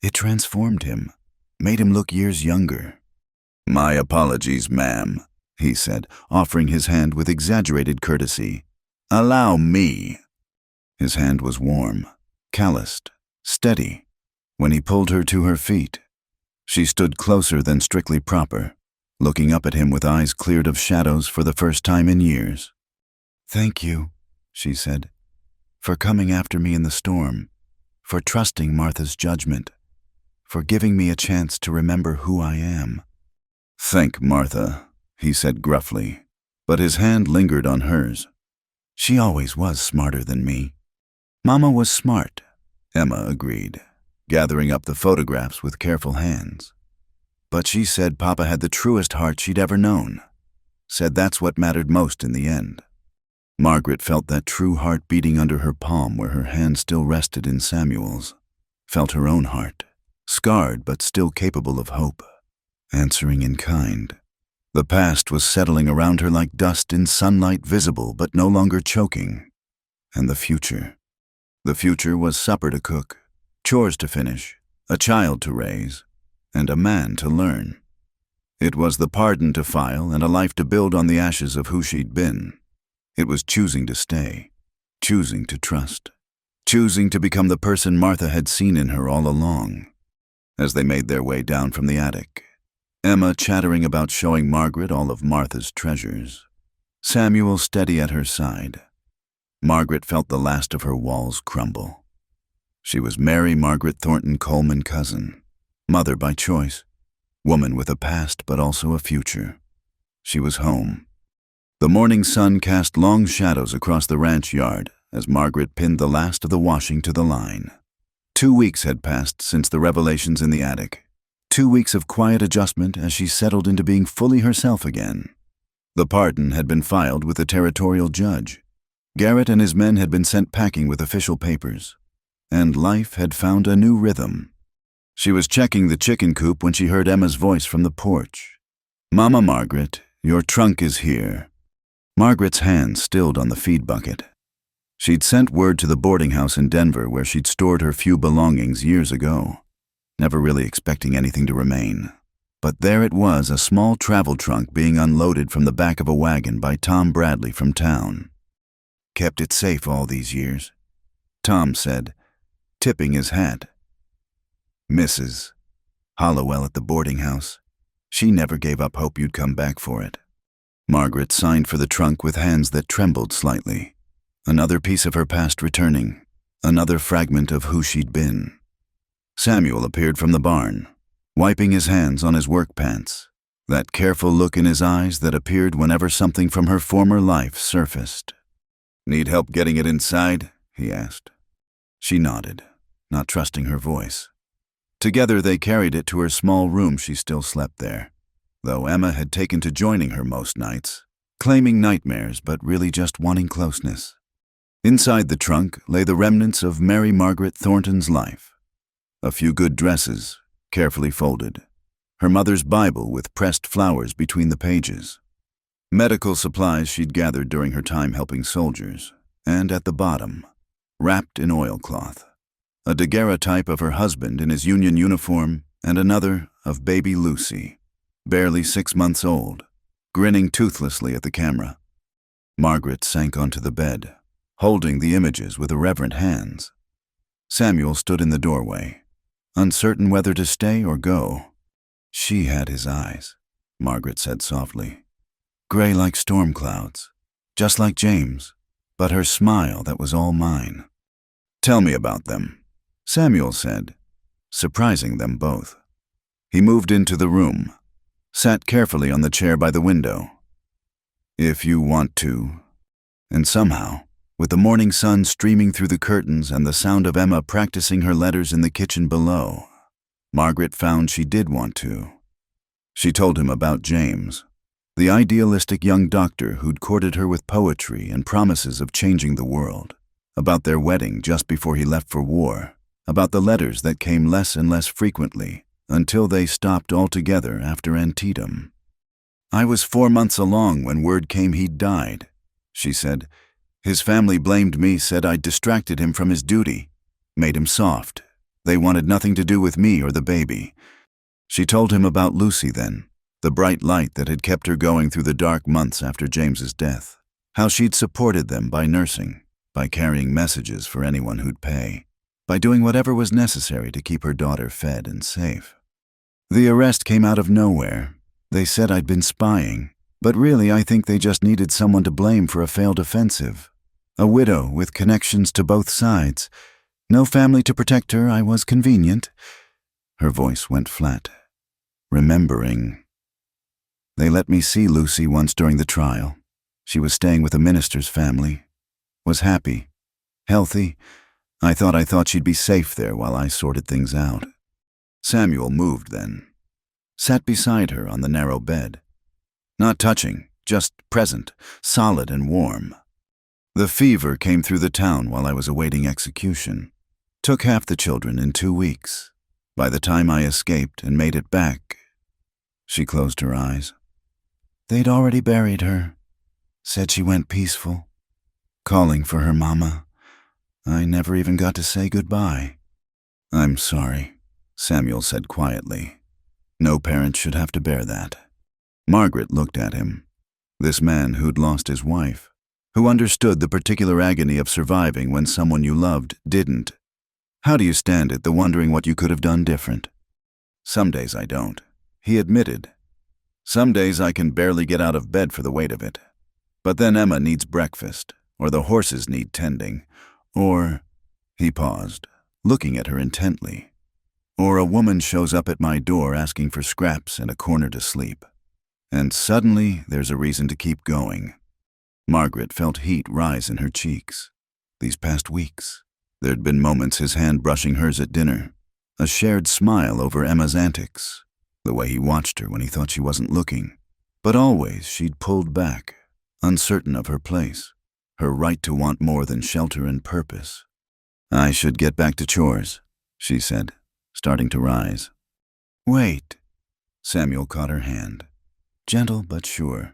A: It transformed him, made him look years younger. My apologies, ma'am, he said, offering his hand with exaggerated courtesy. Allow me. His hand was warm, calloused, steady. When he pulled her to her feet, she stood closer than strictly proper, looking up at him with eyes cleared of shadows for the first time in years. Thank you, she said, for coming after me in the storm, for trusting Martha's judgment, for giving me a chance to remember who I am. Thank Martha, he said gruffly, but his hand lingered on hers. She always was smarter than me. Mama was smart, Emma agreed, gathering up the photographs with careful hands. But she said Papa had the truest heart she'd ever known, said that's what mattered most in the end. Margaret felt that true heart beating under her palm where her hand still rested in Samuel's, felt her own heart, scarred but still capable of hope, answering in kind. The past was settling around her like dust in sunlight, visible but no longer choking. And the future. The future was supper to cook, chores to finish, a child to raise, and a man to learn. It was the pardon to file and a life to build on the ashes of who she'd been. It was choosing to stay, choosing to trust, choosing to become the person Martha had seen in her all along. As they made their way down from the attic, Emma chattering about showing Margaret all of Martha's treasures, Samuel steady at her side. Margaret felt the last of her walls crumble. She was Mary Margaret Thornton Coleman cousin, mother by choice, woman with a past but also a future. She was home. The morning sun cast long shadows across the ranch yard as Margaret pinned the last of the washing to the line. 2 weeks had passed since the revelations in the attic. 2 weeks of quiet adjustment as she settled into being fully herself again. The pardon had been filed with the territorial judge. Garrett and his men had been sent packing with official papers. And life had found a new rhythm. She was checking the chicken coop when she heard Emma's voice from the porch. "Mama Margaret, your trunk is here." Margaret's hand stilled on the feed bucket. She'd sent word to the boarding house in Denver where she'd stored her few belongings years ago, never really expecting anything to remain. But there it was, a small travel trunk being unloaded from the back of a wagon by Tom Bradley from town. "Kept it safe all these years," Tom said, tipping his hat. "Mrs. Hollowell at the boarding house. She never gave up hope you'd come back for it." Margaret signed for the trunk with hands that trembled slightly. Another piece of her past returning, another fragment of who she'd been. Samuel appeared from the barn, wiping his hands on his work pants, that careful look in his eyes that appeared whenever something from her former life surfaced. "Need help getting it inside?" he asked. She nodded, not trusting her voice. Together they carried it to her small room. She still slept there, though Emma had taken to joining her most nights, claiming nightmares but really just wanting closeness. Inside the trunk lay the remnants of Mary Margaret Thornton's life. A few good dresses, carefully folded. Her mother's Bible with pressed flowers between the pages. Medical supplies she'd gathered during her time helping soldiers. And at the bottom, wrapped in oilcloth, a daguerreotype of her husband in his Union uniform and another of baby Lucy, barely 6 months old, grinning toothlessly at the camera. Margaret sank onto the bed, holding the images with irreverent hands. Samuel stood in the doorway, uncertain whether to stay or go. "She had his eyes," Margaret said softly. "Gray like storm clouds, just like James, but her smile that was all mine." "Tell me about them," Samuel said, surprising them both. He moved into the room, sat carefully on the chair by the window. "If you want to." And somehow, with the morning sun streaming through the curtains and the sound of Emma practicing her letters in the kitchen below, Margaret found she did want to. She told him about James, the idealistic young doctor who'd courted her with poetry and promises of changing the world, about their wedding just before he left for war, about the letters that came less and less frequently until they stopped altogether after Antietam. "I was 4 months along when word came he'd died," she said. "His family blamed me, said I'd distracted him from his duty, made him soft. They wanted nothing to do with me or the baby." She told him about Lucy then, the bright light that had kept her going through the dark months after James's death, how she'd supported them by nursing, by carrying messages for anyone who'd pay, by doing whatever was necessary to keep her daughter fed and safe. "The arrest came out of nowhere. They said I'd been spying, but really I think they just needed someone to blame for a failed offensive. A widow with connections to both sides. No family to protect her. I was convenient." Her voice went flat. "Remembering. They let me see Lucy once during the trial. She was staying with a minister's family. Was happy. Healthy. I thought she'd be safe there while I sorted things out." Samuel moved then. Sat beside her on the narrow bed. Not touching, just present, solid and warm. "The fever came through the town while I was awaiting execution. Took half the children in 2 weeks. By the time I escaped and made it back..." She closed her eyes. They'd already buried her. Said she went peaceful, calling for her mama. I never even got to say goodbye. I'm sorry, Samuel said quietly. No parent should have to bear that. Margaret looked at him. This man who'd lost his wife, who understood the particular agony of surviving when someone you loved didn't. How do you stand it, the wondering what you could have done different? Some days I don't, he admitted. Some days I can barely get out of bed for the weight of it. But then Emma needs breakfast, or the horses need tending, or, he paused, looking at her intently, or a woman shows up at my door asking for scraps and a corner to sleep. And suddenly there's a reason to keep going. Margaret felt heat rise in her cheeks. These past weeks, there'd been moments his hand brushing hers at dinner, a shared smile over Emma's antics, the way he watched her when he thought she wasn't looking. But always she'd pulled back, uncertain of her place, her right to want more than shelter and purpose. I should get back to chores, she said, starting to rise. Wait. Samuel caught her hand, gentle but sure.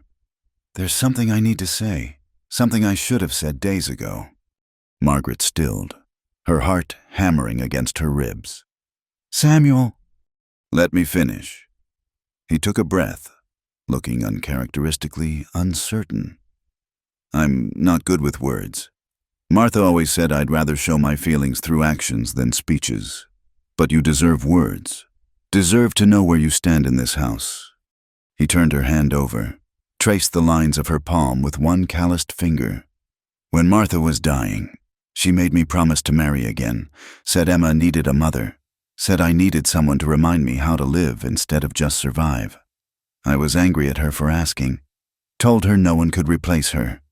A: There's something I need to say, something I should have said days ago. Margaret stilled, her heart hammering against her ribs. Samuel. Let me finish. He took a breath, looking uncharacteristically uncertain. I'm not good with words. Martha always said I'd rather show my feelings through actions than speeches. But you deserve words. Deserve to know where you stand in this house. He turned her hand over, traced the lines of her palm with one calloused finger. When Martha was dying, she made me promise to marry again, said Emma needed a mother, said I needed someone to remind me how to live instead of just survive. I was angry at her for asking, told her no one could replace her.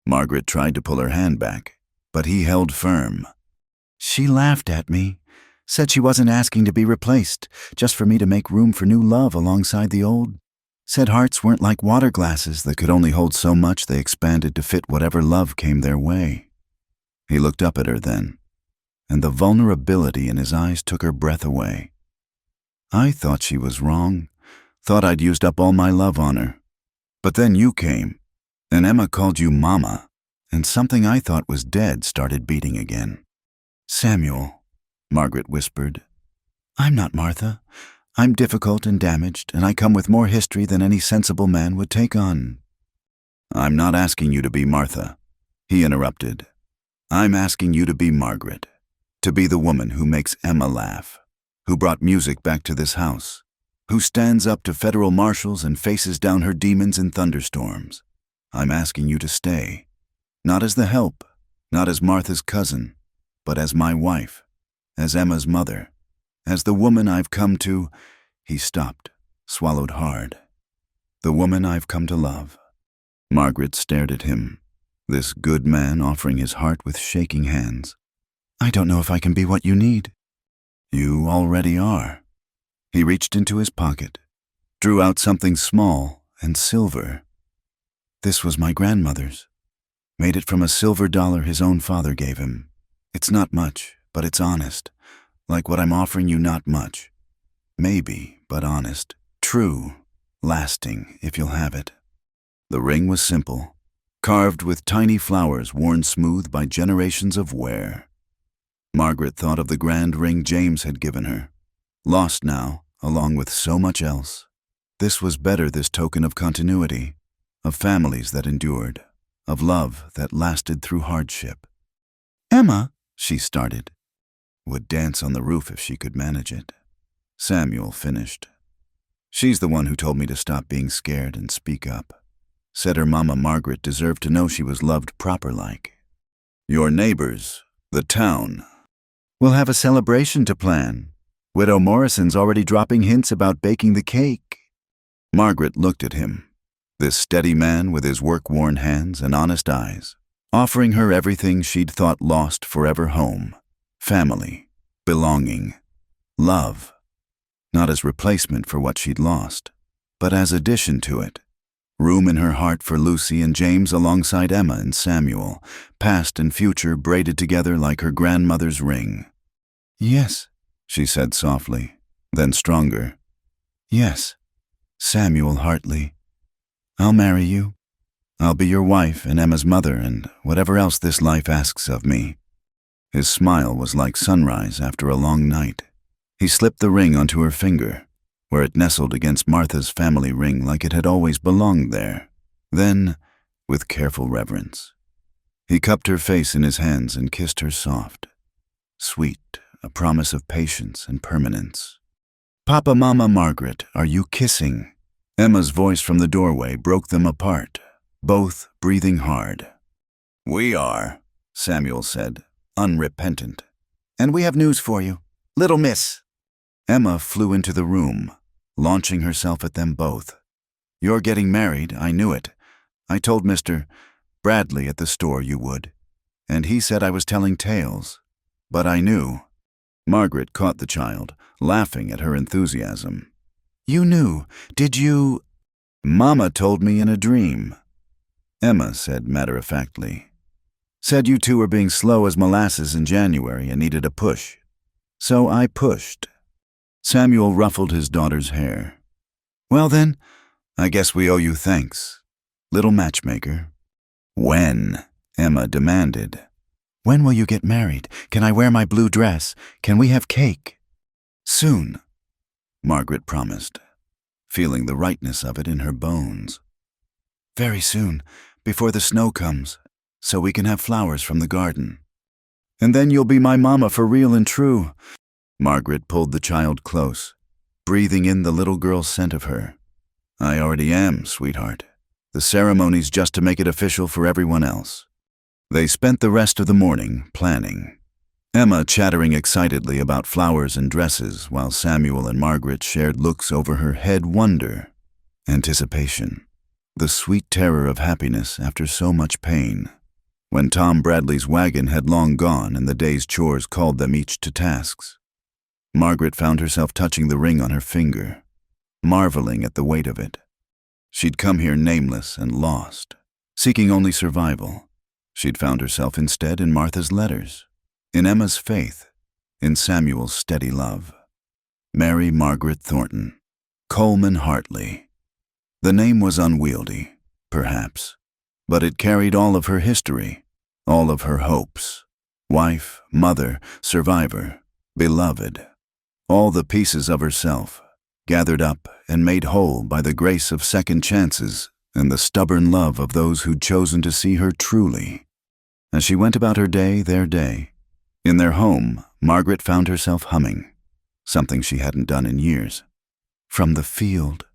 A: Margaret tried to pull her hand back, but he held firm. She laughed at me, said she wasn't asking to be replaced, just for me to make room for new love alongside the old. Said hearts weren't like water glasses that could only hold so much they expanded to fit whatever love came their way. He looked up at her then, and the vulnerability in his eyes took her breath away. I thought she was wrong, thought I'd used up all my love on her. But then you came, and Emma called you Mama, and something I thought was dead started beating again. Samuel, Margaret whispered. I'm not Martha. I'm difficult and damaged, and I come with more history than any sensible man would take on. I'm not asking you to be Martha, he interrupted. I'm asking you to be Margaret, to be the woman who makes Emma laugh, who brought music back to this house, who stands up to federal marshals and faces down her demons in thunderstorms. I'm asking you to stay, not as the help, not as Martha's cousin, but as my wife, as Emma's mother, as the woman I've come to. He stopped, swallowed hard. The woman I've come to love. Margaret stared at him, this good man offering his heart with shaking hands. I don't know if I can be what you need. You already are. He reached into his pocket, drew out something small and silver. This was my grandmother's. Made it from a silver dollar his own father gave him. It's not much, but it's honest. Like what I'm offering you, not much. Maybe, but honest. True. Lasting, if you'll have it. The ring was simple, carved with tiny flowers worn smooth by generations of wear. Margaret thought of the grand ring James had given her. Lost now, along with so much else. This was better, this token of continuity, of families that endured, of love that lasted through hardship. Emma, she started, would dance on the roof if she could manage it. Samuel finished. She's the one who told me to stop being scared and speak up. Said her mama Margaret deserved to know she was loved proper-like. Your neighbors, the town. We'll have a celebration to plan. Widow Morrison's already dropping hints about baking the cake. Margaret looked at him, this steady man with his work-worn hands and honest eyes, offering her everything she'd thought lost forever: home, family, belonging, love. Not as replacement for what she'd lost, but as addition to it. Room in her heart for Lucy and James alongside Emma and Samuel, past and future braided together like her grandmother's ring. Yes, she said softly, then stronger. Yes, Samuel Hartley. I'll marry you. I'll be your wife and Emma's mother and whatever else this life asks of me." His smile was like sunrise after a long night. He slipped the ring onto her finger, where it nestled against Martha's family ring like it had always belonged there. Then, with careful reverence, he cupped her face in his hands and kissed her soft. Sweet, a promise of patience and permanence. "Papa, Mama, Margaret, are you kissing?" Emma's voice from the doorway broke them apart, both breathing hard. "We are," Samuel said, unrepentant. "And we have news for you, little miss." Emma flew into the room, launching herself at them both. "You're getting married, I knew it. I told Mr. Bradley at the store you would, and he said I was telling tales. But I knew." Margaret caught the child, laughing at her enthusiasm. "You knew, did you?" "Mama told me in a dream," Emma said matter-of-factly. "Said you two were being slow as molasses in January and needed a push. So I pushed." Samuel ruffled his daughter's hair. "Well then, I guess we owe you thanks, little matchmaker." "When?" Emma demanded. "When will you get married? Can I wear my blue dress? Can we have cake?" "Soon," Margaret promised, feeling the rightness of it in her bones. "Very soon, before the snow comes, so we can have flowers from the garden." "And then you'll be my mama for real and true." Margaret pulled the child close, breathing in the little girl's scent of her. "I already am, sweetheart. The ceremony's just to make it official for everyone else." They spent the rest of the morning planning, Emma chattering excitedly about flowers and dresses while Samuel and Margaret shared looks over her head, wonder, anticipation, the sweet terror of happiness after so much pain. When Tom Bradley's wagon had long gone and the day's chores called them each to tasks, Margaret found herself touching the ring on her finger, marveling at the weight of it. She'd come here nameless and lost, seeking only survival. She'd found herself instead in Martha's letters, in Emma's faith, in Samuel's steady love. Mary Margaret Thornton, Coleman Hartley. The name was unwieldy, perhaps, but it carried all of her history, all of her hopes. Wife, mother, survivor, beloved. All the pieces of herself, gathered up and made whole by the grace of second chances and the stubborn love of those who'd chosen to see her truly. As she went about her day, their day, in their home, Margaret found herself humming, something she hadn't done in years. From the field,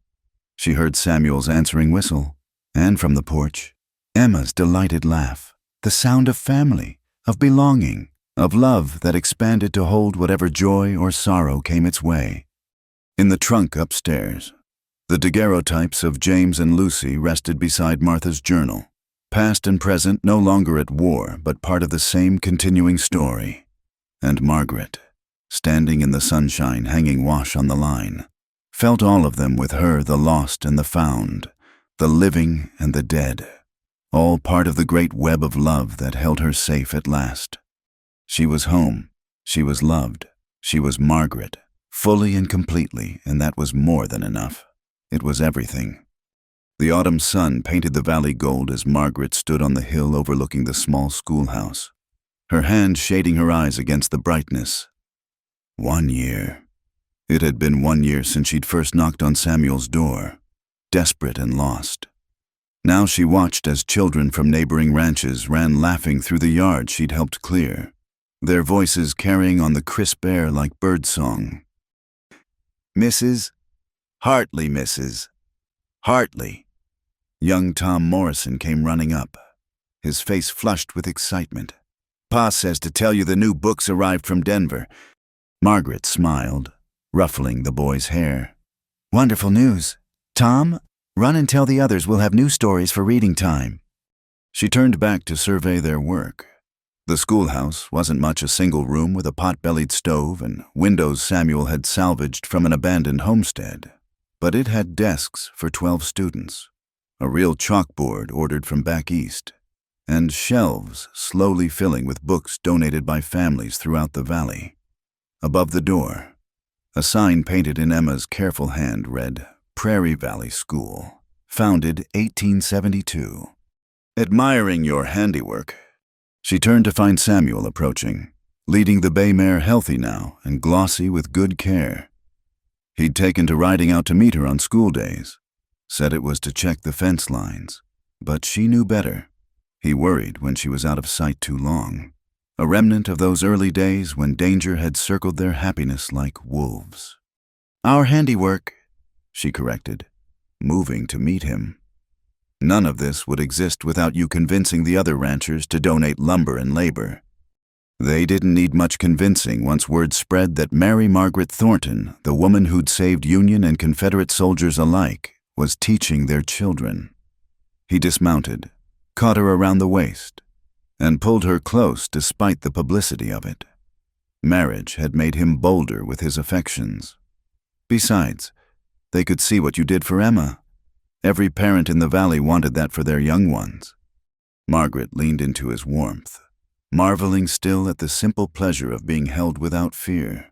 A: she heard Samuel's answering whistle, and from the porch, Emma's delighted laugh, the sound of family, of belonging, of love that expanded to hold whatever joy or sorrow came its way. In the trunk upstairs, the daguerreotypes of James and Lucy rested beside Martha's journal, past and present no longer at war but part of the same continuing story. And Margaret, standing in the sunshine hanging wash on the line, felt all of them with her, the lost and the found, the living and the dead, all part of the great web of love that held her safe at last. She was home, she was loved, she was Margaret, fully and completely, and that was more than enough. It was everything. The autumn sun painted the valley gold as Margaret stood on the hill overlooking the small schoolhouse, her hand shading her eyes against the brightness. 1 year. It had been 1 year since she'd first knocked on Samuel's door, desperate and lost. Now she watched as children from neighboring ranches ran laughing through the yard she'd helped clear, their voices carrying on the crisp air like birdsong. "Mrs. Hartley, Mrs. Hartley." Young Tom Morrison came running up, his face flushed with excitement. "Pa says to tell you the new books arrived from Denver." Margaret smiled, ruffling the boy's hair. "Wonderful news. Tom, run and tell the others we'll have new stories for reading time." She turned back to survey their work. The schoolhouse wasn't much, a single room with a pot-bellied stove and windows Samuel had salvaged from an abandoned homestead. But it had desks for 12 students, a real chalkboard ordered from back east, and shelves slowly filling with books donated by families throughout the valley. Above the door, a sign painted in Emma's careful hand read, "Prairie Valley School," founded 1872. Admiring your handiwork. She turned to find Samuel approaching, leading the bay mare healthy now and glossy with good care. He'd taken to riding out to meet her on school days, said it was to check the fence lines, but she knew better. He worried when she was out of sight too long, a remnant of those early days when danger had circled their happiness like wolves. Our handiwork, she corrected, moving to meet him. None of this would exist without you convincing the other ranchers to donate lumber and labor. They didn't need much convincing once word spread that Mary Margaret Thornton, the woman who'd saved Union and Confederate soldiers alike, was teaching their children. He dismounted, caught her around the waist, and pulled her close despite the publicity of it. Marriage had made him bolder with his affections. Besides, they could see what you did for Emma. Every parent in the valley wanted that for their young ones. Margaret leaned into his warmth, marveling still at the simple pleasure of being held without fear.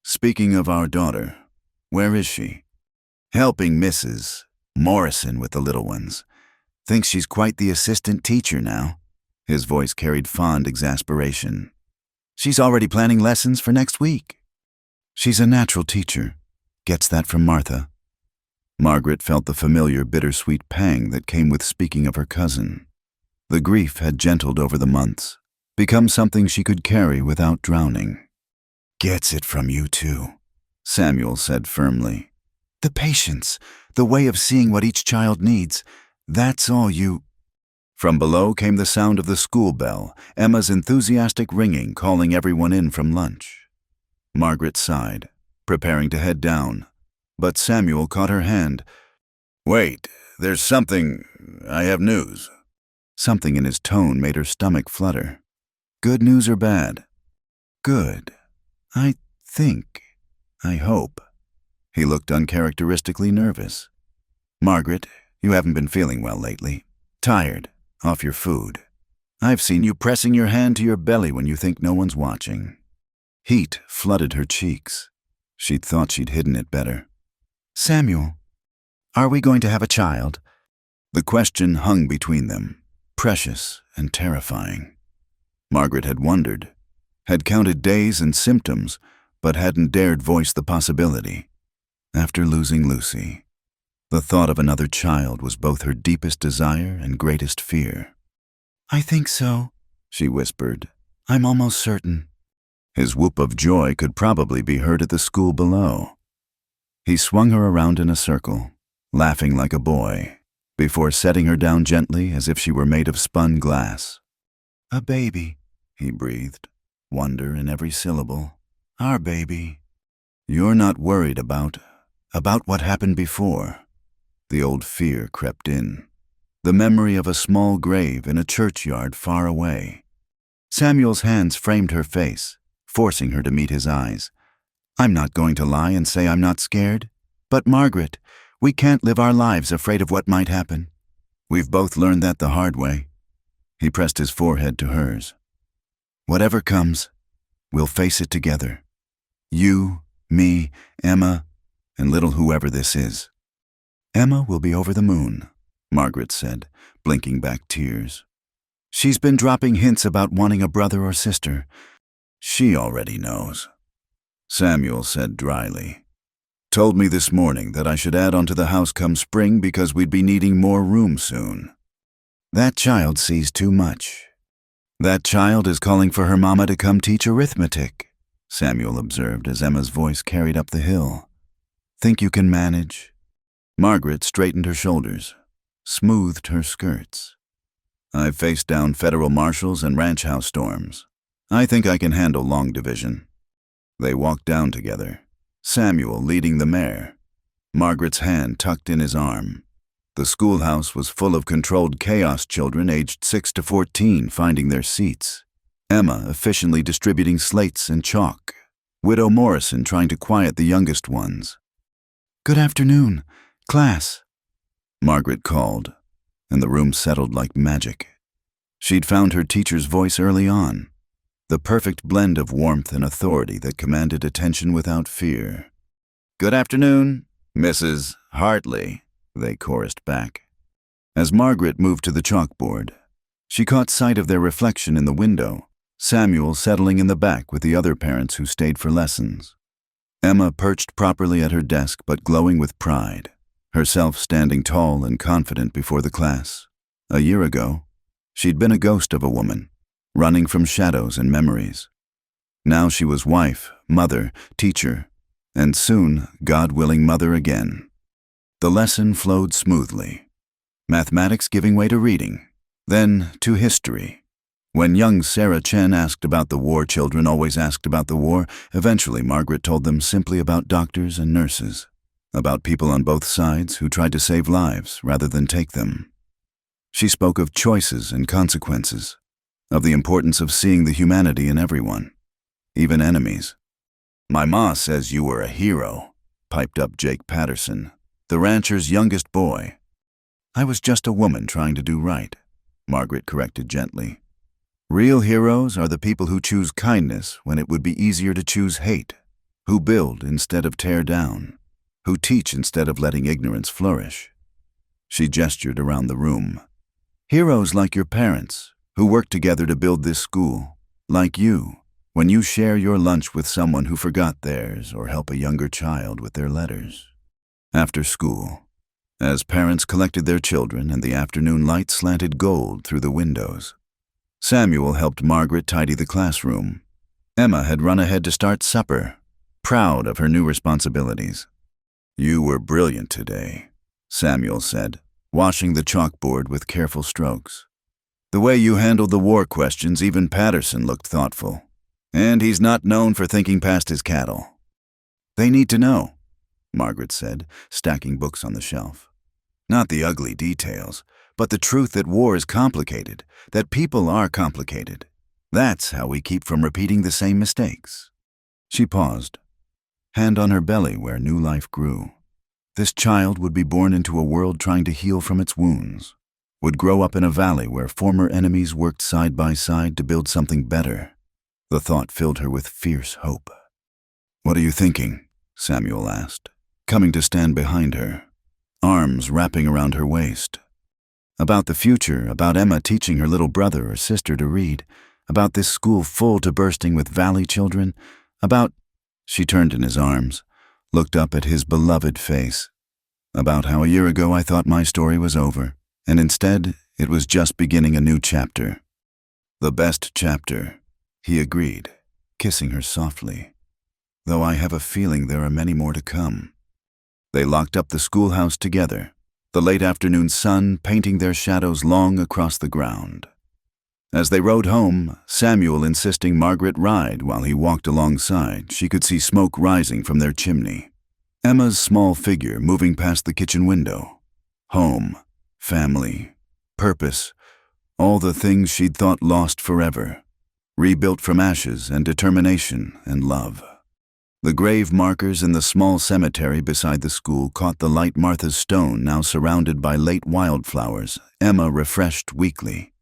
A: Speaking of our daughter, where is she? Helping Mrs. Morrison with the little ones. Thinks she's quite the assistant teacher now. His voice carried fond exasperation. She's already planning lessons for next week. She's a natural teacher. Gets that from Martha. Margaret felt the familiar bittersweet pang that came with speaking of her cousin. The grief had gentled over the months, become something she could carry without drowning. Gets it from you too, Samuel said firmly. The patience, the way of seeing what each child needs, that's all you... From below came the sound of the school bell, Emma's enthusiastic ringing calling everyone in from lunch. Margaret sighed, preparing to head down, but Samuel caught her hand. Wait, there's something... I have news. Something in his tone made her stomach flutter. Good news or bad? Good. I hope. He looked uncharacteristically nervous. Margaret, you haven't been feeling well lately. Tired, off your food. I've seen you pressing your hand to your belly when you think no one's watching. Heat flooded her cheeks. She'd thought she'd hidden it better. Samuel, are we going to have a child? The question hung between them, precious and terrifying. Margaret had wondered, had counted days and symptoms, but hadn't dared voice the possibility. After losing Lucy, the thought of another child was both her deepest desire and greatest fear. I think so, she whispered. I'm almost certain. His whoop of joy could probably be heard at the school below. He swung her around in a circle, laughing like a boy, before setting her down gently as if she were made of spun glass. A baby, he breathed, wonder in every syllable. Our baby. You're not worried about what happened before. The old fear crept in, the memory of a small grave in a churchyard far away. Samuel's hands framed her face, forcing her to meet his eyes. I'm not going to lie and say I'm not scared. But Margaret, we can't live our lives afraid of what might happen. We've both learned that the hard way. He pressed his forehead to hers. Whatever comes, we'll face it together. You, me, Emma, and little whoever this is. Emma will be over the moon, Margaret said, blinking back tears. She's been dropping hints about wanting a brother or sister. She already knows. Samuel said dryly. Told me this morning that I should add onto the house come spring because we'd be needing more room soon. That child sees too much. That child is calling for her mama to come teach arithmetic, Samuel observed as Emma's voice carried up the hill. Think you can manage? Margaret straightened her shoulders, smoothed her skirts. I've faced down federal marshals and ranch house storms. I think I can handle long division. They walked down together, Samuel leading the mare, Margaret's hand tucked in his arm. The schoolhouse was full of controlled chaos children aged 6 to 14 finding their seats. Emma efficiently distributing slates and chalk, Widow Morrison trying to quiet the youngest ones. Good afternoon, class, Margaret called, and the room settled like magic. She'd found her teacher's voice early on, the perfect blend of warmth and authority that commanded attention without fear. Good afternoon, Mrs. Hartley, they chorused back. As Margaret moved to the chalkboard, she caught sight of their reflection in the window, Samuel settling in the back with the other parents who stayed for lessons. Emma perched properly at her desk but glowing with pride, herself standing tall and confident before the class. A year ago, she'd been a ghost of a woman, running from shadows and memories. Now she was wife, mother, teacher, and soon, God willing, mother again. The lesson flowed smoothly. Mathematics giving way to reading, then to history. When young Sarah Chen asked about the war, children always asked about the war. Eventually, Margaret told them simply about doctors and nurses, about people on both sides who tried to save lives rather than take them. She spoke of choices and consequences, of the importance of seeing the humanity in everyone, even enemies. "My ma says you were a hero," piped up Jake Patterson, the rancher's youngest boy. "I was just a woman trying to do right," Margaret corrected gently. "Real heroes are the people who choose kindness when it would be easier to choose hate, who build instead of tear down, who teach instead of letting ignorance flourish." She gestured around the room. "Heroes like your parents, who worked together to build this school, like you, when you share your lunch with someone who forgot theirs or help a younger child with their letters." After school, as parents collected their children and the afternoon light slanted gold through the windows, Samuel helped Margaret tidy the classroom. Emma had run ahead to start supper, proud of her new responsibilities. "You were brilliant today," Samuel said, washing the chalkboard with careful strokes. "The way you handled the war questions, even Patterson looked thoughtful. And he's not known for thinking past his cattle." "They need to know," Margaret said, stacking books on the shelf. "Not the ugly details, but the truth that war is complicated, that people are complicated. That's how we keep from repeating the same mistakes." She paused, hand on her belly where new life grew. This child would be born into a world trying to heal from its wounds, would grow up in a valley where former enemies worked side by side to build something better. The thought filled her with fierce hope. "What are you thinking?" Samuel asked, coming to stand behind her, arms wrapping around her waist. "About the future, about Emma teaching her little brother or sister to read, about this school full to bursting with valley children, about—" She turned in his arms, looked up at his beloved face. "About how a year ago I thought my story was over, and instead it was just beginning a new chapter." "The best chapter," he agreed, kissing her softly. "Though I have a feeling there are many more to come." They locked up the schoolhouse together, the late afternoon sun painting their shadows long across the ground. As they rode home, Samuel insisting Margaret ride while he walked alongside, she could see smoke rising from their chimney. Emma's small figure moving past the kitchen window. Home, family, purpose, all the things she'd thought lost forever, rebuilt from ashes and determination and love. The grave markers in the small cemetery beside the school caught the light Martha's stone now surrounded by late wildflowers, Emma refreshed weakly.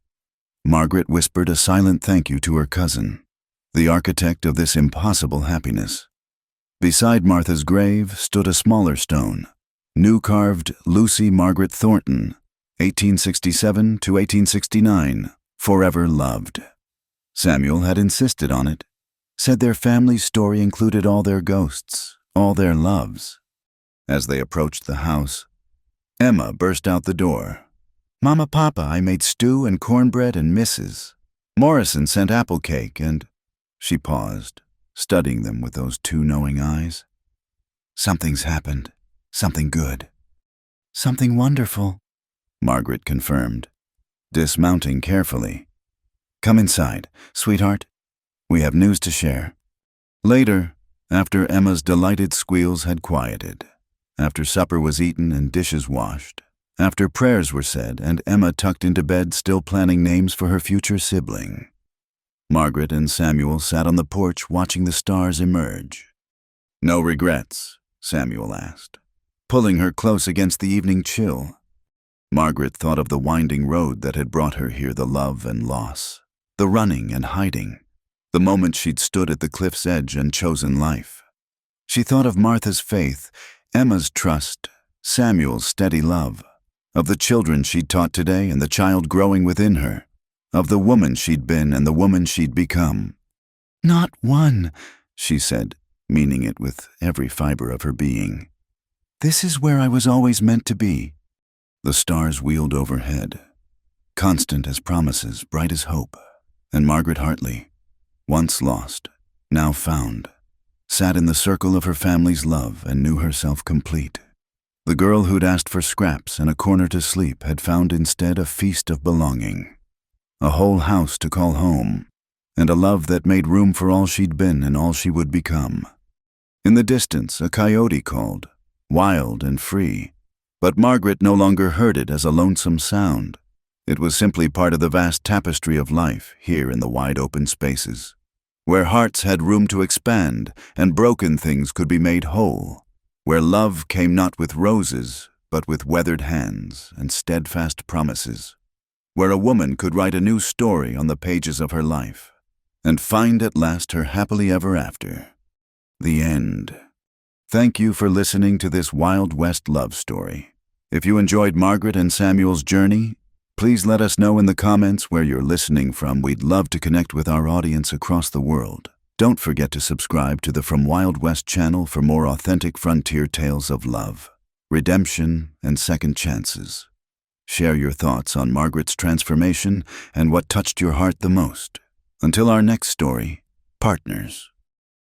A: Margaret whispered a silent thank you to her cousin, the architect of this impossible happiness. Beside Martha's grave stood a smaller stone, new carved Lucy Margaret Thornton, 1867 to 1869, forever loved. Samuel had insisted on it, said their family's story included all their ghosts, all their loves. As they approached the house, Emma burst out the door. "Mama, Papa, I made stew and cornbread and Mrs. Morrison sent apple cake and—" She paused, studying them with those two knowing eyes. "Something's happened. Something good." "Something wonderful," Margaret confirmed, dismounting carefully. "Come inside, sweetheart. We have news to share." Later, after Emma's delighted squeals had quieted, after supper was eaten and dishes washed, after prayers were said and Emma tucked into bed still planning names for her future sibling, Margaret and Samuel sat on the porch watching the stars emerge. "No regrets?" Samuel asked, pulling her close against the evening chill. Margaret thought of the winding road that had brought her here, the love and loss, the running and hiding, the moment she'd stood at the cliff's edge and chosen life. She thought of Martha's faith, Emma's trust, Samuel's steady love, of the children she'd taught today and the child growing within her, of the woman she'd been and the woman she'd become. "Not one," she said, meaning it with every fiber of her being. "This is where I was always meant to be." The stars wheeled overhead, constant as promises, bright as hope, and Margaret Hartley, once lost, now found, sat in the circle of her family's love and knew herself complete. The girl who'd asked for scraps and a corner to sleep had found instead a feast of belonging, a whole house to call home, and a love that made room for all she'd been and all she would become. In the distance, a coyote called, wild and free, but Margaret no longer heard it as a lonesome sound. It was simply part of the vast tapestry of life here in the wide open spaces, where hearts had room to expand and broken things could be made whole, where love came not with roses, but with weathered hands and steadfast promises, where a woman could write a new story on the pages of her life and find at last her happily ever after. The end. Thank you for listening to this Wild West love story. If you enjoyed Margaret and Samuel's journey, please let us know in the comments where you're listening from. We'd love to connect with our audience across the world. Don't forget to subscribe to the From Wild West channel for more authentic frontier tales of love, redemption, and second chances. Share your thoughts on Margaret's transformation and what touched your heart the most. Until our next story, partners.